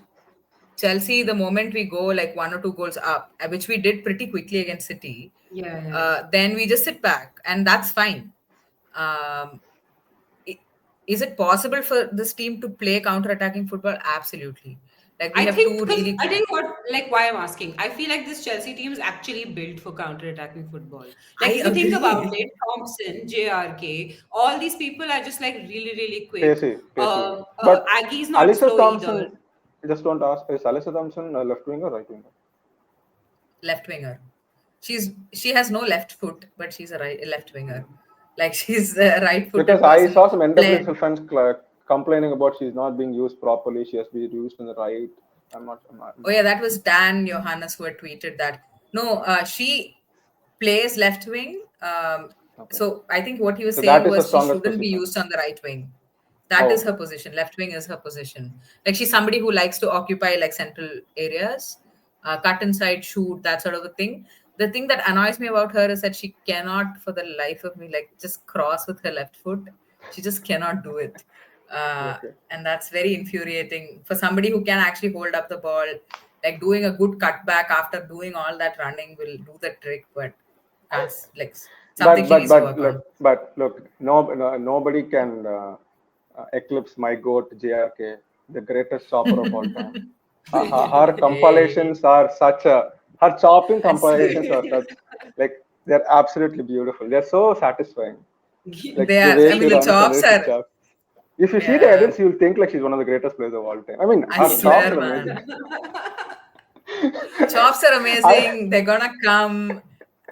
Chelsea, the moment we go like one or two goals up, which we did pretty quickly against City, Yeah, yeah. then we just sit back, and that's fine. Um, i- is it possible for this team to play counter-attacking football? Absolutely. Like we I have think two because really I think what like why I'm asking, I feel like this Chelsea team is actually built for counter-attacking football. Like I if you think about agree. it, Thompson, JRK, all these people are just like really, really quick. pacey. Aggie's not Alyssa slow either. Thompson, just don't ask, is Alyssa Thompson a left winger or right winger? Left winger. She has no left foot, but she's a left winger. Like she's a Because right-footed I person. saw some Played. NWSL fans complaining about she's not being used properly. She has to be used in the right. I'm Oh not yeah, that was Dan Johannes who had tweeted that. No, she plays left wing. okay. So I think what he was So that saying is the was she strongest shouldn't be position. used on the right wing. That Oh, is okay. her position. Left wing is her position. Like she's somebody who likes to occupy like central areas, cut inside, shoot, that sort of a thing. The thing that annoys me about her is that she cannot, for the life of me, like just cross with her left foot. She just cannot do it. Okay. And that's very infuriating for somebody who can actually hold up the ball. Like doing a good cutback after doing all that running will do the trick, but can't like something But she but needs to but work on. look, no, nobody can eclipse my goat JRK, the greatest chopper of all time. Her Hey, compilations are such a her chopping I compilations swear. are such like they're absolutely beautiful. They're so satisfying. Like They the are. way I she mean, the runs and the chops way she are. chops. If you see the Yeah, edits, you'll think like she's one of the greatest players of all time. I mean, I her chops swear, are amazing. man. Chops are I amazing. They're gonna come,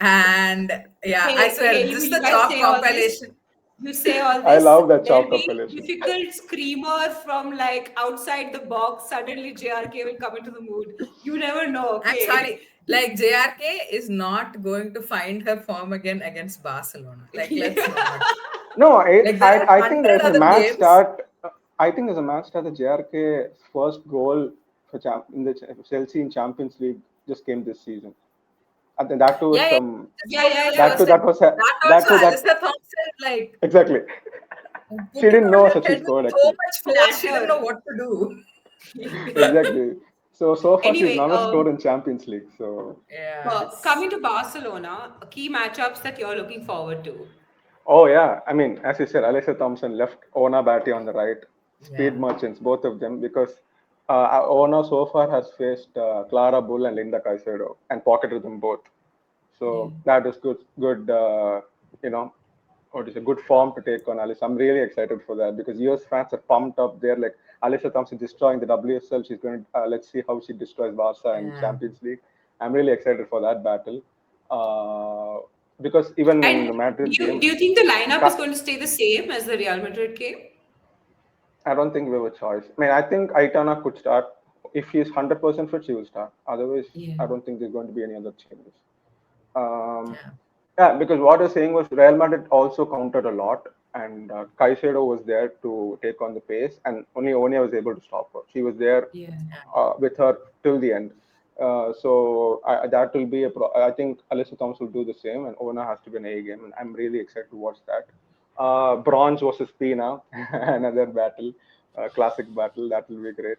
and yeah, I Hey, swear, you, just you the guys chop say all this. compilation. You say all I this. love that There'll chop be compilation. difficult screamer from like outside the box. Suddenly, JRK will come into the mood. You never know. I'm Okay. sorry. Like JRK is not going to find her form again against Barcelona. Like let's not. No, Like there are I think hundred there's a other match games. start. I think as a man starter, JRK's first goal for Chelsea in Champions League just came this season. And then that too was Yeah, yeah. some Just Yeah, so yeah, that yeah. too interesting. that was That that also, too that Alistair Thompson, like exactly. She putting didn't on know her Sachin head with scored so actually. much force, she didn't know Flatter. what to do. Exactly. So far she's Anyway, never scored in Champions League. So Yeah, coming it's to Barcelona, key matchups that you're looking forward to. oh yeah, I mean as you said, Alicia Thompson left, Ona Batty on the right, speed yeah, merchants both of them because Ona so far has faced Clara Bull and Linda Caicedo and pocketed them both. yeah. So that is good. You know, what is a good form to take on Alice. I'm really excited for that because US fans are pumped up. They're like, Alicia Thompson destroying the WSL. She's going to, let's see how she destroys Barca in Yeah. Champions League. I'm really excited for that battle. Because even in And the Madrid do game, you think the lineup is Ka- going to stay the same as the Real Madrid game? I don't think we have a choice. I mean, I think Aitana could start. If she's 100% fit, she will start. Otherwise, Yeah. I don't think there's going to be any other changes. Um, Yeah. Yeah, because what you're saying was Real Madrid also countered a lot, and Caicedo was there to take on the pace, and only Onia was able to stop her. She was there Yeah. with her till the end. That will be I think Alyssa Thompson will do the same, and Ona has to be an A game, and I'm really excited to watch that. Bronze versus P now, another battle, classic battle. That will be great.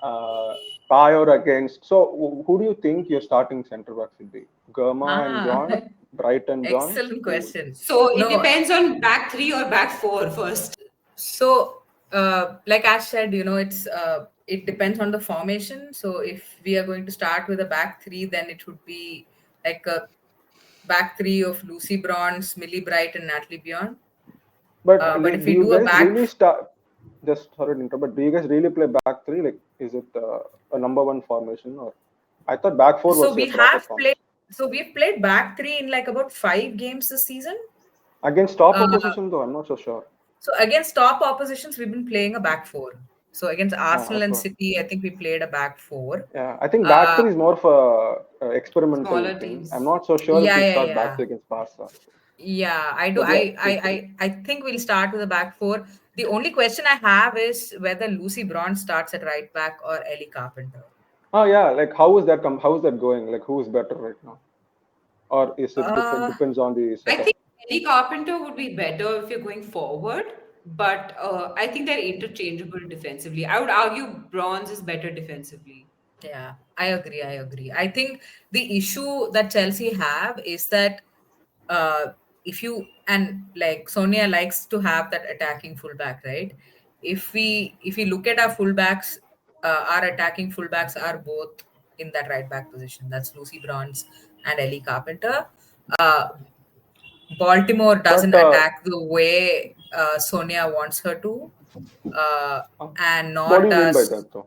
Uh, Payor against. So, who do you think your starting centre backs will be? Gurma and Ah, John, Bright and John. excellent Who? question. So it No, depends on back three or back four first. so like Ash said, it depends on the formation. So if we are going to start with a back three, then it would be like a back three of Lucy Bronze, Millie Bright, and Natalie Bjorn. But But if do we you do a guys back, really start? Just sorry to interrupt, but do you guys really play back three? Like, is it a number one formation, or I thought back four so was we your proper have played, formation so we've played back three in like about 5 games this season. against top Uh, opposition, though. I'm not so sure. so against top oppositions, we've been playing a back four. So against Arsenal and Okay. City, I think we played a back four. Yeah, I think back Uh, three is more of a experimental Smaller thing. I'm teams. not so sure if yeah, we'll yeah, start back yeah. three against Barca. Yeah, I do. But yeah, feel free. I think we'll start with a back four. The only question I have is whether Lucy Braun starts at right back or Ellie Carpenter. Oh yeah, like how is that how is that going? Like who is better right now, or is it different? Uh, Depends on the I setup. think Ellie Carpenter would be better if you're going forward, but I think they're interchangeable defensively. I would argue Bronze is better defensively. yeah, I agree. I agree. I think the issue that Chelsea have is that uh, if you and like Sonia likes to have that attacking fullback, right? If we look at our fullbacks, our attacking fullbacks are both in that right back position. That's Lucy Bronze and Ellie Carpenter. Uh, Baltimore But doesn't attack the way Sonia wants her to, uh, uh, and what nor do you mean by does. that, though?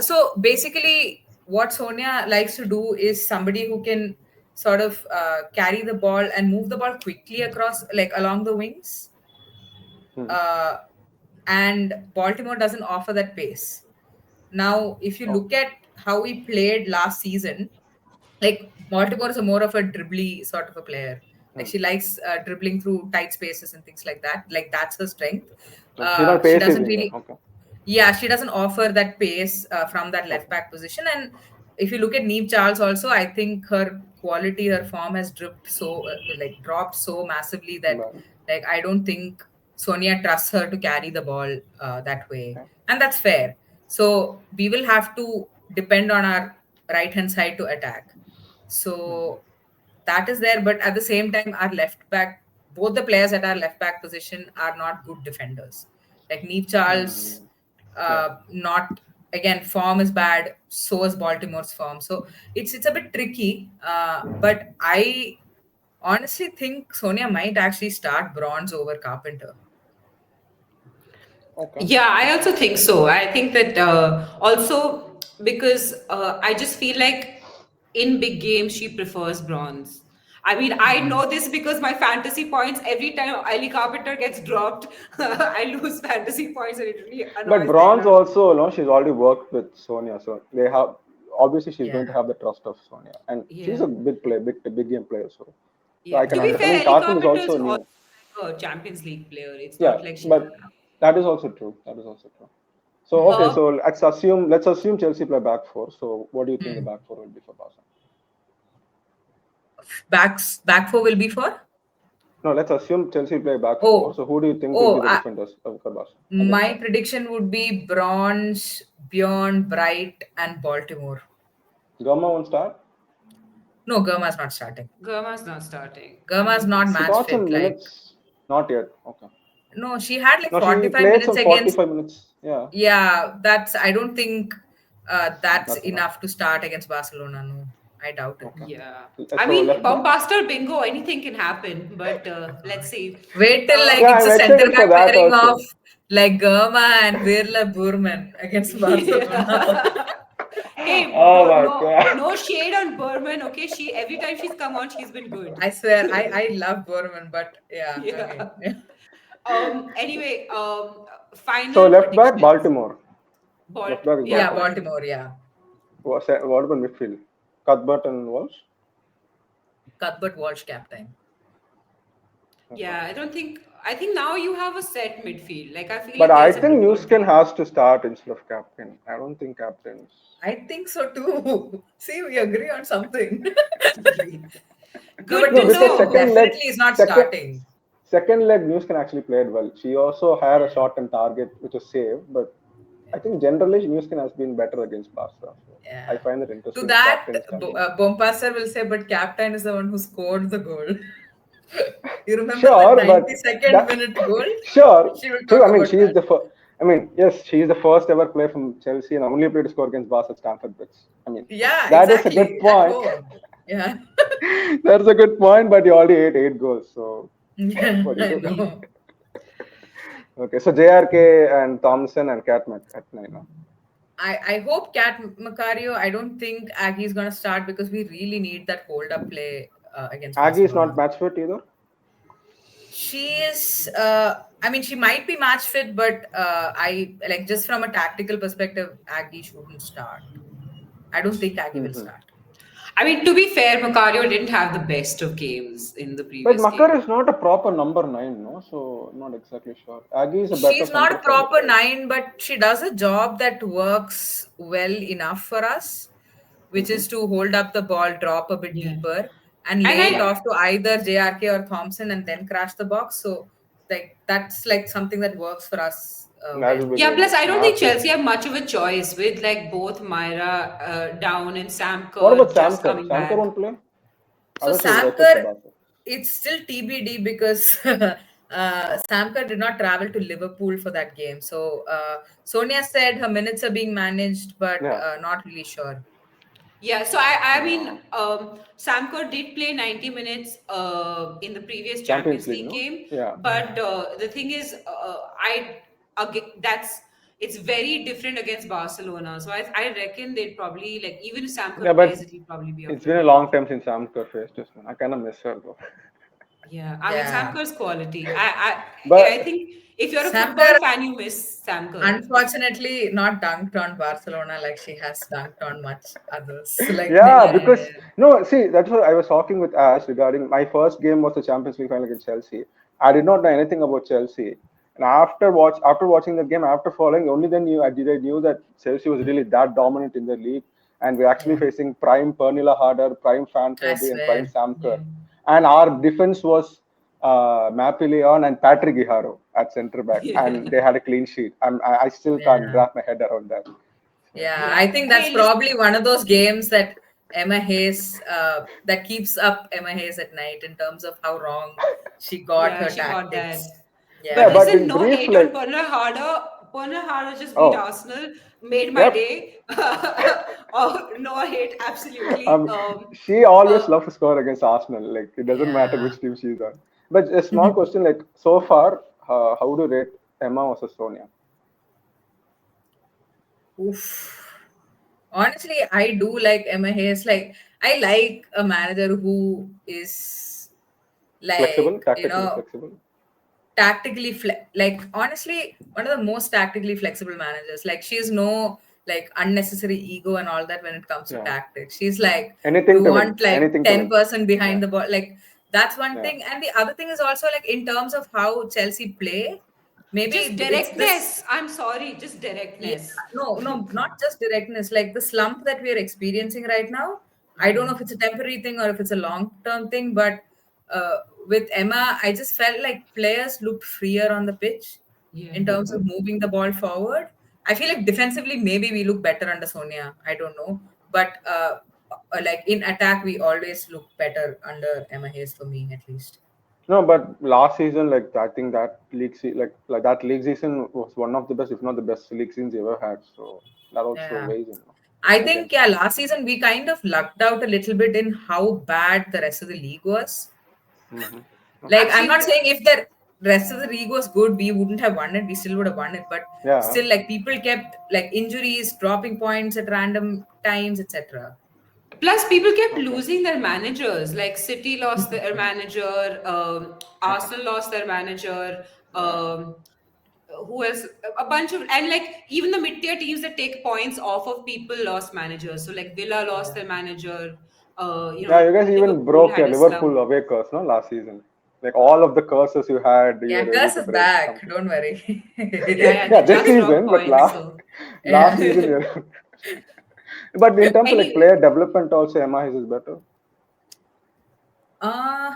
So basically, what Sonia likes to do is somebody who can sort of carry the ball and move the ball quickly across, like along the wings. Hmm. Uh, and Baltimore doesn't offer that pace. Now, if you Oh. look at how we played last season, like Baltimore is a more of a dribbly sort of a player. Like Hmm. she likes dribbling through tight spaces and things like that. Like that's her strength. Okay. She's not She pace doesn't chasing then. really, Okay. yeah, she doesn't offer that pace from that left Okay. back position. And if you look at Neve Charles also, I think her quality, her form has dripped so like dropped so massively that Well, like I don't think Sonia trusts her to carry the ball that way, yeah. and that's fair. So we will have to depend on our right hand side to attack. Hmm. So that is there, but at the same time, our left back, both the players at our left back position are not good defenders. Like Neve Charles, Hmm. Yeah. not again form is bad. So is Baltimore's form. So it's a bit tricky. But I honestly think Sonia might actually start Bronze over Carpenter. Okay. Yeah, I also think so. I think that also because I just feel like in big games she prefers Bronze. I mean, I know this because my fantasy points every time Ali Carpenter gets dropped, I lose fantasy points and it really But annoys the hell Bronze out of me. also, she's already worked with Sonia, so they have obviously she's Yeah, going to have the trust of Sonia, and she's a Yeah. big player, big game player. So I Yeah. can To be understand. I fair, mean, Ellie Carson is Carpenter also is also new. like a Champions League player. It's Yeah, not like she's but That is also true. That is also true. So okay, Uh, so let's assume Chelsea play back four. So what do you think the Hmm. back four will be for Barca? Back four will be for. No, let's assume Chelsea play back four. Oh, So who do you think will be oh, the defenders for Barca against my Barca? prediction would be Bronze, Bjorn, Bright, and Baltimore. Gama won't start. No, Gurma's not starting. Gurma's not starting. I Gurma's don't think not She so. match got fit. some Like, minutes. Not yet. Okay. no, she had like No, she 45 played minutes some against. 45 minutes. Yeah, Yeah, I don't think that's that's enough. enough to start against Barcelona. No, I doubt it. Okay. Yeah. I So mean, left back. Bombaster bingo, anything can happen, but let's see. Wait till like Uh, Yeah, it's I'm a center excited for back that pairing of also. like Gurma and Virla Burman against Barcelona. yeah. Hey, Oh my no, god. no shade on Berman. Okay, she every time she's come on, she's been good. I swear, I love Burman, but yeah, okay. Yeah. Anyway, So final left back, predictions. Baltimore. Left back is Yeah, Yeah, Baltimore. Baltimore. Baltimore, yeah. What about midfield? Cuthbert and Walsh. Cuthbert Walsh captain. Okay. Yeah, I don't think. I think now you have a set midfield. Like I feel But like I there's a think different Newskin vibe. has to start instead of captain. I don't think captains. I think so too. See, we agree on something. No, Good but No, to because Newskin know. definitely is not second, starting. second leg Newskin actually played well. She also had a Yeah, shot and target which was saved, but I yeah. think generally Newskin has been better against Barca. So I Yeah. find it To interesting that that, captain is coming. Bompasser will say, but captain is the one who scored the goal. You remember that Sure, but 92nd that minute goal? sure, She will true. talk I mean, about she is that. the first. I mean, yes, she is the first ever player from Chelsea and only player to score against Barca at Stamford Bridge. I mean, Yeah, that is a good exactly. At point. home. Yeah. That's a good point, but you already ate 8 goals. So Yeah, what do you I do? know. Okay, so JRK and Thompson and Cat at 9. No? I hope Kat Macario. I don't think Aggie is going to start because we really need that hold up play against Aggie is Barcelona. not match fit either. She is, I mean, she might be match fit, but I like just from a tactical perspective, Aggie shouldn't start. I don't think Aggie will Hmm. start. I mean, to be fair, Macario didn't have the best of games in the But previous Makar game. is not a proper number 9, no? So I'm not exactly sure. Aggie is a better She's not center a forward, proper right? nine, but she does a job that works well enough for us, which Mm-hmm. is to hold up the ball, drop a bit Yeah. deeper, and And lay it Mm-hmm. I off to either JRK or Thompson and then crash the box. So, like, that's like something that works for us That well. will be Yeah, plus I dangerous. don't think Massive. Chelsea have much of a choice with like both Myra down and Sam What about Kerr just Sam Kerr? coming Sam Kerr back. won't play? I So, thought he was rested for Samker, Barca. it's still TBD because Samker did not travel to Liverpool for that game. So, Sonia said her minutes are being managed, but Yeah. not really sure. Yeah, so I mean, Uh, Sam Kerr did play 90 minutes in the previous Champions Champions League, League no? game, Yeah. but the thing is, that's it's very different against Barcelona. So I reckon they'd probably like even if Sam Kerr Yeah, plays, but it'll probably be it's after been a game long week. time since Sam Kerr faced this one. I kind of miss her though. Yeah, I mean Sam Yeah. Kerr's quality. I But think if you're a football Samker, fan, you miss Sam Kerr. unfortunately, not dunked on Barcelona like she has dunked on much others, like yeah, many. because Yeah, no, see, that's what I was talking with Ash regarding my first game was the Champions League final against Chelsea. I did not know anything about Chelsea, and after watching the game, after following, only then I knew that Chelsea was really that dominant in the league, and we're actually Yeah, facing prime Pernilla Harder, prime Fan I Kirby, and prime swear. Sam Kerr, yeah, and our defense was Mappy Leon and Patrick Guijarro at centre back, and yeah, they had a clean sheet. I still can't Yeah. wrap my head around that. So, Yeah, I yeah. think that's Hey, listen. probably one of those games that Emma Hayes that keeps up Emma Hayes at night in terms of how wrong she got Yeah, her she got that. tactics. But yeah, Yeah. but listen, in no brief, hate on like, Purna Harder. Purna Harder just beat oh, Arsenal, made my yep. day. Oh, no hate, absolutely. She always loves to score against Arsenal. Like it doesn't matter Yeah. which team she's on. But a small question, like so far, how do you rate Emma versus Sonia? Oof. Honestly, I do like Emma Hayes. Like, I like a manager who is Flexible, like, tactically flexible. like honestly one of the most tactically flexible managers. Like, she's no like unnecessary ego and all that when it comes to Yeah, tactics. She's like, anything you to win. want like Anything to win. 10% Yeah, behind the ball, like that's one yeah. thing. And the other thing is also like in terms of how Chelsea play, maybe Just it's this. directness. I'm sorry, just Yeah, directness. no, not just directness. Like the slump that we are experiencing right now. I don't know if it's a temporary thing or if it's a long-term thing, but uh, with Emma, I just felt like players looked freer on the pitch Yeah. in terms of moving the ball forward. I feel like defensively, maybe we look better under Sonia. I don't know, but like in attack, we always look better under Emma Hayes for me, at least. No, but last season, like I think that like that league season was one of the best, if not the best league seasons you ever had. So that also Yeah. weighs in I think, against yeah, us. last season we kind of lucked out a little bit in how bad the rest of the league was. Hmm. Like, Okay. I'm Actually, not saying if the rest of the league was good, we wouldn't have won it. We still would have won it. But Yeah. still, like, people kept, like, injuries, dropping points at random times, etc. plus people kept Okay. losing their managers. Like City lost their manager, Arsenal lost their manager. Yeah. Um, who else? A bunch of, and like even the mid-tier teams that take points off of people lost managers. So like Villa lost Yeah. their manager. Yeah, you guys even Liverpool broke had your a slump. Liverpool away curse, no, last season. Like all of the curses you had, you Yeah, were able Curse to is break back. something. Don't worry. Yeah, yeah, Yeah, they this just dropped season, but points. last So last season, Yeah. you're. But in terms of like any player development, also Emma Hayes is better. Uh,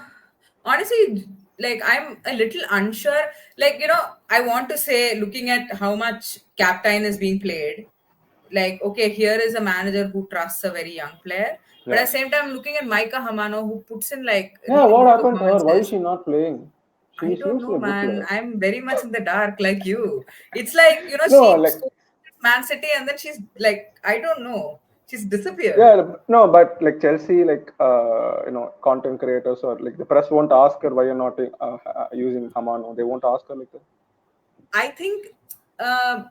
honestly, like I'm a little unsure. Like, I want to say, looking at how much captain is being played, like, okay, here is a manager who trusts a very young player. But at Yeah. the same time, looking at Micah Hamano, who puts in like Yeah, really what good happened to her? Why is performances. she not playing? I She don't seems to know, be a good man. player. I'm very much in the dark, like you. It's like, No, she like scores Man City and then she's like, I don't know. She's disappeared. yeah, no, but like Chelsea, like content creators or like the press won't ask her why you're not using Hamano. They won't ask her like that I think, uh,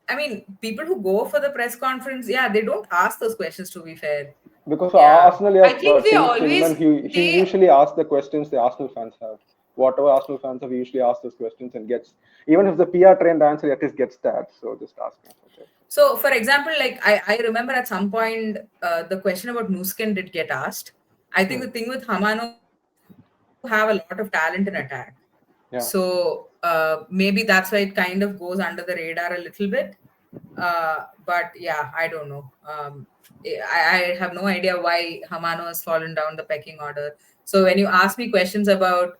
I mean, people who go for the press conference, yeah, they don't ask those questions, to be fair. because for Yeah. Arsenal, you I have think they Tim always Stillman. He they usually asks the questions the Arsenal fans have. Whatever Arsenal fans have, he usually asks those questions and gets even if the PR trained answer, at least gets that. So just ask him. Okay. So, for example, like I remember at some point the question about Nuskin did get asked. I think Hmm. the thing with Hamano is you have a lot of talent in attack. Yeah. So maybe that's why it kind of goes under the radar a little bit. But yeah, I don't know. I have no idea why Hamano has fallen down the pecking order. So when you ask me questions about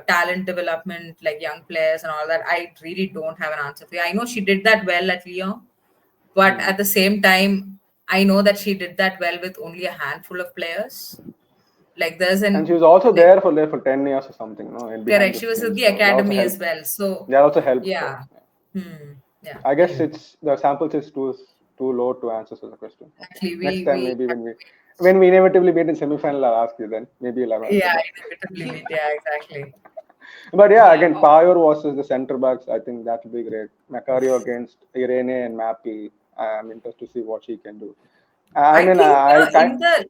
talent development, like young players and all that, I really don't have an answer for you. I know she did that well at Lyon, but Hmm. at the same time, I know that she did that well with only a handful of players. Like there's And she an was also like there for 10 years or something, no, and behind correct. the She was at scenes. the So that also academy as helped. well. So That also helped her. yeah. Yeah. I guess Anyway, it's the samples is too low to answer such a question. Okay. actually, Next we time we maybe have to wait. when we inevitably meet in semi-final, I'll ask you then. Maybe you'll have an answer Yeah, that. inevitably meet. Yeah, exactly. But yeah, yeah. again, Payor versus the centre backs. I think that will be great. Macario against Irene and Mappy. I'm interested to see what she can do. I I mean, think I kind. in the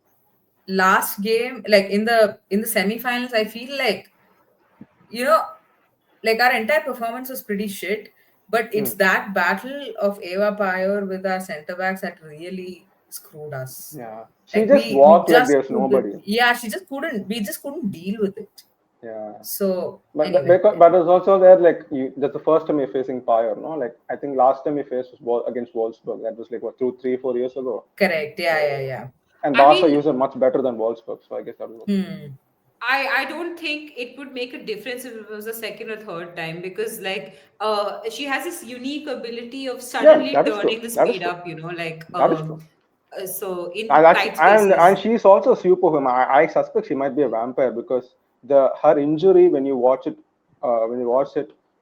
last game, like in the semifinals, I feel like you know like our entire performance was pretty shit. But Hmm, it's that battle of Eva Payor with our centre backs that really screwed us. yeah, she Like just we walked like just there's couldn't. nobody. Yeah, she just couldn't. We just couldn't deal with it. Yeah. So But anyway, because yeah. but it's also there like that's the first time you're facing Payor, no? Like I think last time we faced was against Wolfsburg. That was like what 2, 3, 4 years ago. Correct. Yeah, yeah, So yeah. and I Barca mean, used her much better than Wolfsburg. So I guess that was okay. Hmm. I don't think it would make a difference if it was a second or third time because like she has this unique ability of Yeah, suddenly that is true. turning the That is speed true. up, like That is true. so And in that's tight and spaces. she's also superhuman. I suspect she might be a vampire because the her injury when you watch it,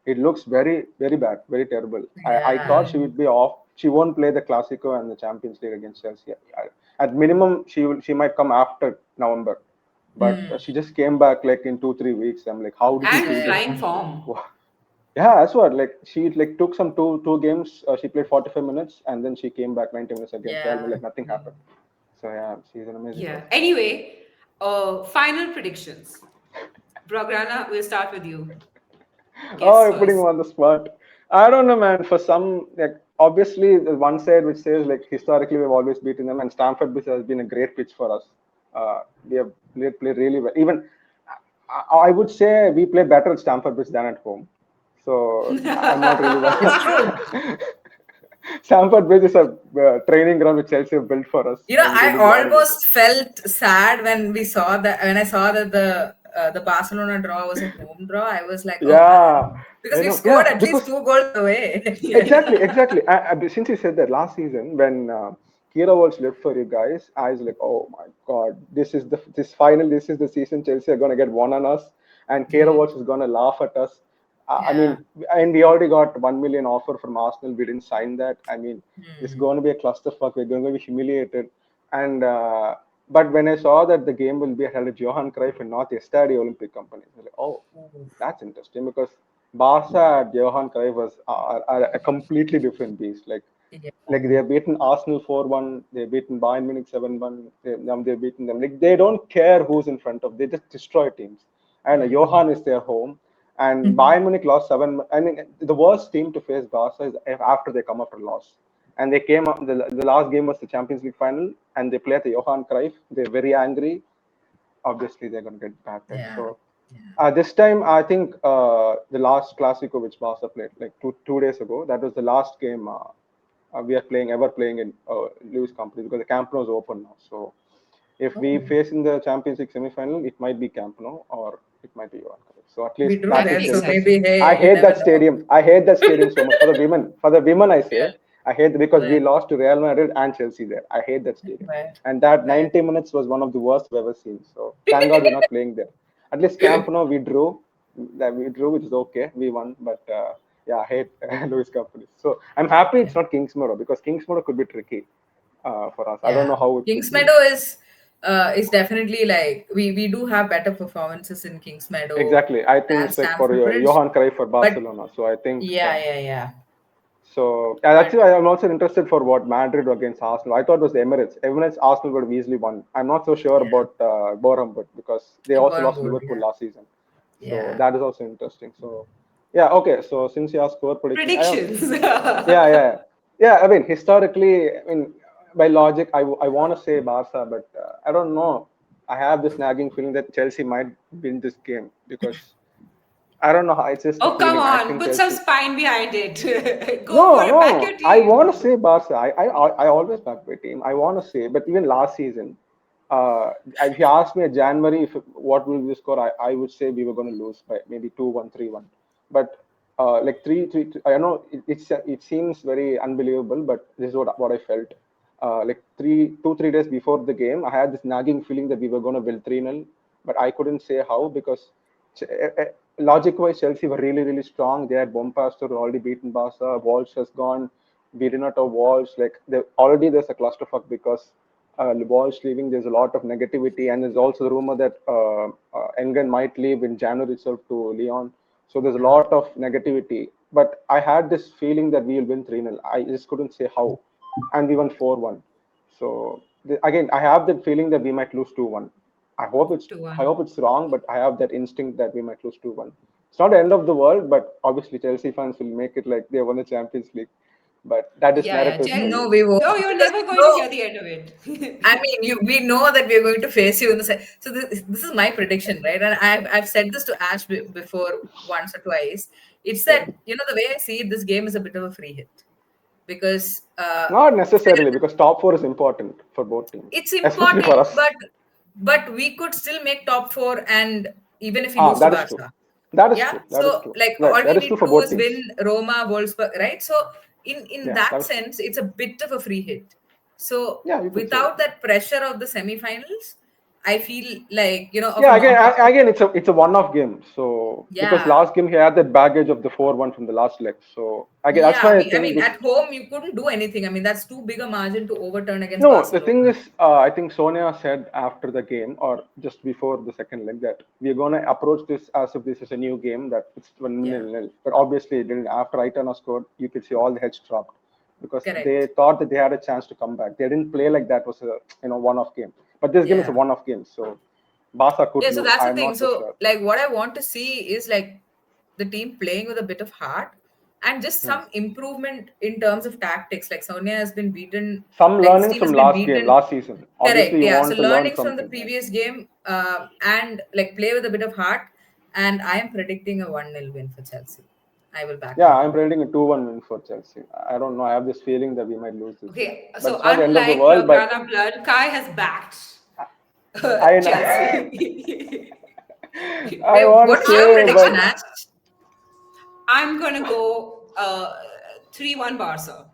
it looks very bad, very terrible. I thought Yeah. she would be off. She won't play the Clasico and the Champions League against Chelsea. At minimum, she might come after November, but Hmm. she just came back like in 2 3 weeks. I'm like, how did she And do this? flying form. Yeah, that's what. Like she like took some two games. She played 45 minutes and then she came back 90 minutes against Real Madrid. Yeah. Like nothing happened. So yeah, she's an amazing Yeah. player. Anyway, final predictions. Blaugrana, we'll start with you. Oh, Guess you're putting him first. on the spot. I don't know, man. For some, like obviously, the one side which says like historically we've always beaten them, and Stamford Bridge has been a great pitch for us. We have played really well. Even I would say we play better at Stamford Bridge than at home. So I'm not really. It's true. Stamford Bridge is a training ground which Chelsea have built for us. I'm I really glad about it. almost felt sad when I saw that the Barcelona draw was a home draw. I was like, oh Yeah, man, because we've yeah, scored at least because two goals away. exactly, exactly. Since you said that last season when Kira Walsh left for you guys, I was like, oh my god, this is the season Chelsea are gonna get one on us, and Kira Walsh is gonna laugh at us. I Yeah. mean, and we already got 1 million offer from Arsenal. We didn't sign that. I mean, it's Hmm. going to be a clusterfuck. We're going to be humiliated. And but when I saw that the game will be held at Johan Cruyff and not the Estadio Olympic Company, I was like, oh, that's interesting because Barca at Johan Cruyff was are a completely different beast. Yeah. Like they have beaten Arsenal 4-1, they've beaten Bayern Munich 7-1, now they've beaten them. Like they don't care who's in front of, they just destroy teams. And Johan is their home, and Bayern Munich lost 7. I mean, the worst team to face Barca is after they come after a loss. And they came up. The last game was the Champions League final, and they play at the Johan Cruyff. They're very angry. Obviously, they're going to get battered. Yeah. So this time, I think the last Clasico which Barca played, like two days ago, that was the last game we are playing in Lewis Company because the Camp Nou is open now. So if we Oh, face in the Champions League semi-final, it might be Camp Nou or it might be Johan Cruyff. So at we least drew that That'll will there, be share so because maybe exciting. I hey, you hate never that know. stadium. I hate that stadium so much for the women. For the women, I Yeah. say I hate because we Well, lost to Real Madrid and Chelsea there. I hate that stadium, well, and that well. 90 minutes was one of the worst I've ever seen. So thank God we're not playing there. At least Camp Nou we drew. That we drew, which is okay. We won, but yeah, I hate Louis Company. So I'm happy Yeah. it's not Kingsmeadow because Kingsmeadow could be tricky for us. I don't know Yeah. how it would Kings be. Meadow is definitely like we do have better performances in Kings Meadow Exactly. I think than it's like for Stamford Bridge. Johan Cruyff for But Barcelona. So I think yeah, yeah, yeah. so. But That's why I'm also interested for what Madrid against Arsenal. I thought it was the Emirates. Emirates Arsenal would have easily won. I'm not so sure yeah, about Boreham, but because they also Boreham lost Wood, Liverpool yeah. last season. So Yeah. that is also interesting. So yeah, okay. So since you asked score prediction, Predictions. yeah, yeah, yeah. I mean, historically, I mean, by logic, I want to say Barca, but I don't know. I have this nagging feeling that Chelsea might win this game because I don't know. It's just a Oh, come feeling. I on. think Put some Chelsea. spine behind it. Go No, for it. Back no. your I want team. to say Barca. I always back my team. I want to say, but even last season, if you asked me in January if what will we score, I would say we were going to lose by maybe 2-1, 3-1. But like 3-3, I know it seems very unbelievable, but this is what I felt. Like 3 days before the game, I had this nagging feeling that we were going to win 3-0, but I couldn't say how because logic-wise, Chelsea were really, really strong. They had Bompastor already beaten Barca. Walsh has gone. We did not have Walsh. Like already there's a clusterfuck because Walsh leaving. There's a lot of negativity, and there's also the rumor that Engen might leave in January itself to Lyon. So there's a Yeah. lot of negativity. But I had this feeling that we will win 3-0. I just couldn't say how, and we won 4-1. So again, I have that feeling that we might lose 2-1. I hope it's To I one. hope it's wrong, but I have that instinct that we might lose 2-1. It's not the end of the world, but obviously Chelsea fans will make it like they won the Champions League. But that is Yeah, yeah. narrative for No, you. we won't No, you're because never we going to know. hear the end of I it. mean, we know that we're going to face you in the so this is my prediction, right? And I've said this to Ash before once or twice. It's Yeah. that the way I see it, this game is a bit of a free hit because Not necessarily because top four is important for both teams, it's especially for important, us. but we could still make top four, and even if we lose to That is true. Barca, That is yeah. true. That is So true. like Right. all That we is need true to for do both is teams. win Roma, Wolfsburg, right? So in Yeah, that that is true. sense, it's a bit of a free hit. So Yeah, you could say that. without that pressure of the semifinals, I feel like of a Yeah, again, knockout. again, it's a one-off game. So because Yeah, last game he had that baggage of the 4-1 from the last leg. So again, that's yeah. why I I think mean, this. at home you couldn't do anything. I mean, that's too big a margin to overturn against No, the thing Barcelona. is, I think Sonia said after the game or just before the second leg that we're gonna approach this as if this is a new game that it's 1-0 Yeah, nil. But obviously, it didn't. After Aitana scored, you could see all the heads dropped because they correct. thought that they had a chance to come back. They didn't play like that was a one-off game. But this game is a Yeah. one-off game, so Barca could Yeah, so lose. that's the I'm thing. not so So, sure. like, what I want to see is like the team playing with a bit of heart and just Hmm. some improvement in terms of tactics. Like, Sonia has been beaten, Some like, this learnings team from has been last game, beaten. last season. Obviously, Correct. you Yeah. So, want to learn learnings from the something, right? previous game and like play with a bit of heart. And I am predicting a 1-0 win for Chelsea. I will back Yeah, them I'm too. predicting a 2-1 win for Chelsea. I don't know. I have this feeling that we might lose this game, Okay, but so it's not the end of the unlike world. But Blaugrana Blood, Kai has backed I Chelsea. I Wait, want to what is your say, prediction, but Ash? I'm gonna go 3-1 Barca.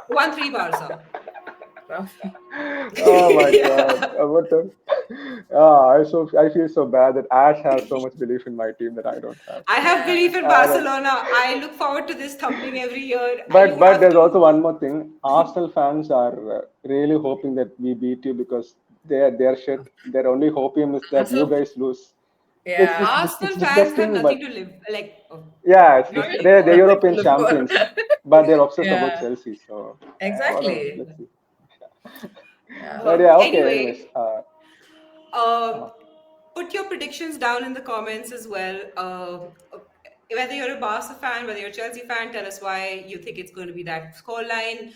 1-3 Barca. oh my god, Yeah. what the? I feel so bad that Ash has so much belief in my team that I don't have. I So have Yeah. belief in I don't. Barcelona. I look forward to this thumping every year. You But have there's to. also one more thing. Arsenal fans are really hoping that we beat you because their shit. Their only hopium is that you Also, guys lose. yeah. It's Arsenal fans have disgusting, nothing but to live like. yeah, it's Not live they're for. Nothing to European live for. champions, but they're obsessed about Yeah, Chelsea. So whatever. exactly. Let's see. Yeah. But yeah, okay. Anyways, Anyway, uh, put your predictions down in the comments as well. Whether you're a Barca fan, whether you're a Chelsea fan, tell us why you think it's going to be that scoreline.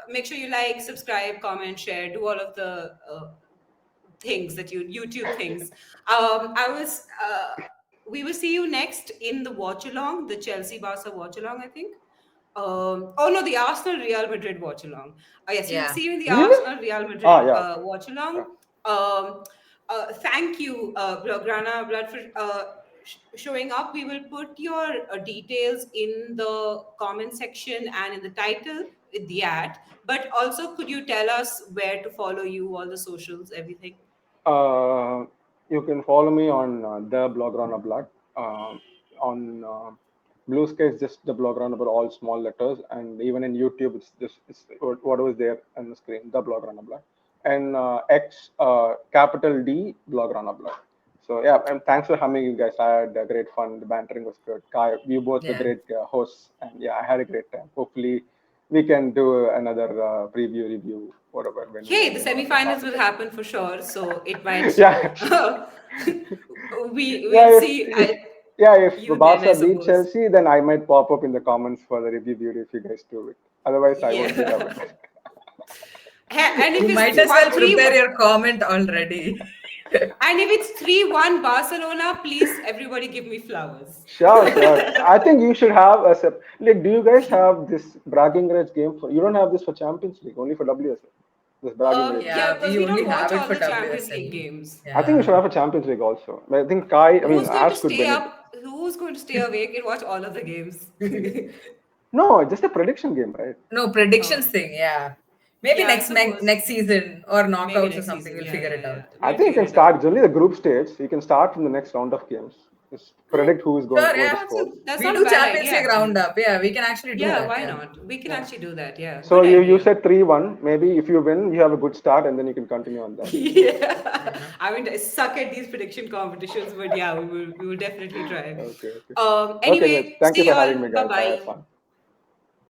Make sure you like, subscribe, comment, share, do all of the things that you YouTube things. I was. We will see you next in the watch along, the Chelsea Barca watch along, I think. Oh no, the Arsenal Real Madrid watch along. Yes, we will Yeah. see you in the really? Arsenal Real Ah, Madrid yeah. Okay. watch Yeah. along. Um, Thank you, Blaugrana Blood, for showing up. We will put your details in the comment section and in the title with the ad. But also, could you tell us where to follow you, all the socials, everything? Uh, you can follow me on the Blaugrana Blud. On Blue Sky is just the Blaugrana Blud, all small letters, and even in YouTube it's whatever is there on the screen, the Blaugrana Blud, and X capital D Blaugrana Blud. So yeah, and thanks for having you guys. I had a great fun. The bantering was good. Kai, you both were Yeah. great hosts, and yeah, I had a great time. Hopefully, we can do another preview review, whatever, when we Hey, are the in the semifinals Barca will Chelsea. happen for sure. So it might. Yeah, We'll yeah. see If you then, I Barca beat suppose. Chelsea, then I might pop up in the comments for the review video if you guys do it. Otherwise, I won't be Yeah. having it. And if You it's might as well three, prepare your comment already. and if it's 3-1 Barcelona, please everybody give me flowers. Sure, sure. I think you should have a like. Do you guys have this bragging rights game for? You don't have this for Champions League, only for WSL. This bragging rights game. Yeah, Yeah, because we we only don't watch have it all for the Champions WSL. League games. I think you should Yeah. have a Champions League also. I think Kai. I mean, Who's going to Ash could stay win it. up? Who's going to stay awake and watch all of the games? No, just a prediction game, right? No, predictions Oh, thing. Yeah. Maybe yeah, I suppose. next season or Maybe knockouts or next something. season. We'll Yeah, figure yeah, it yeah. out. I We'll think you figure can it out. start. It's only the group stage. You can start from the next round of games. Just predict who is Sure, going to yeah. score. That's We not a do bad Champions idea, League actually. roundup. Yeah, we can actually do Yeah, that. why Yeah. not? We can Yeah. actually do that. Yeah, So good you idea. said 3-1. Maybe if you win, you have a good start, and then you can continue on that. Yeah, Yeah. I mean, I suck at these prediction competitions, but yeah, we will definitely try. Okay, okay. Okay, anyways, Anyway, thank you see for having y'all. me, Bye guys. I had bye. fun.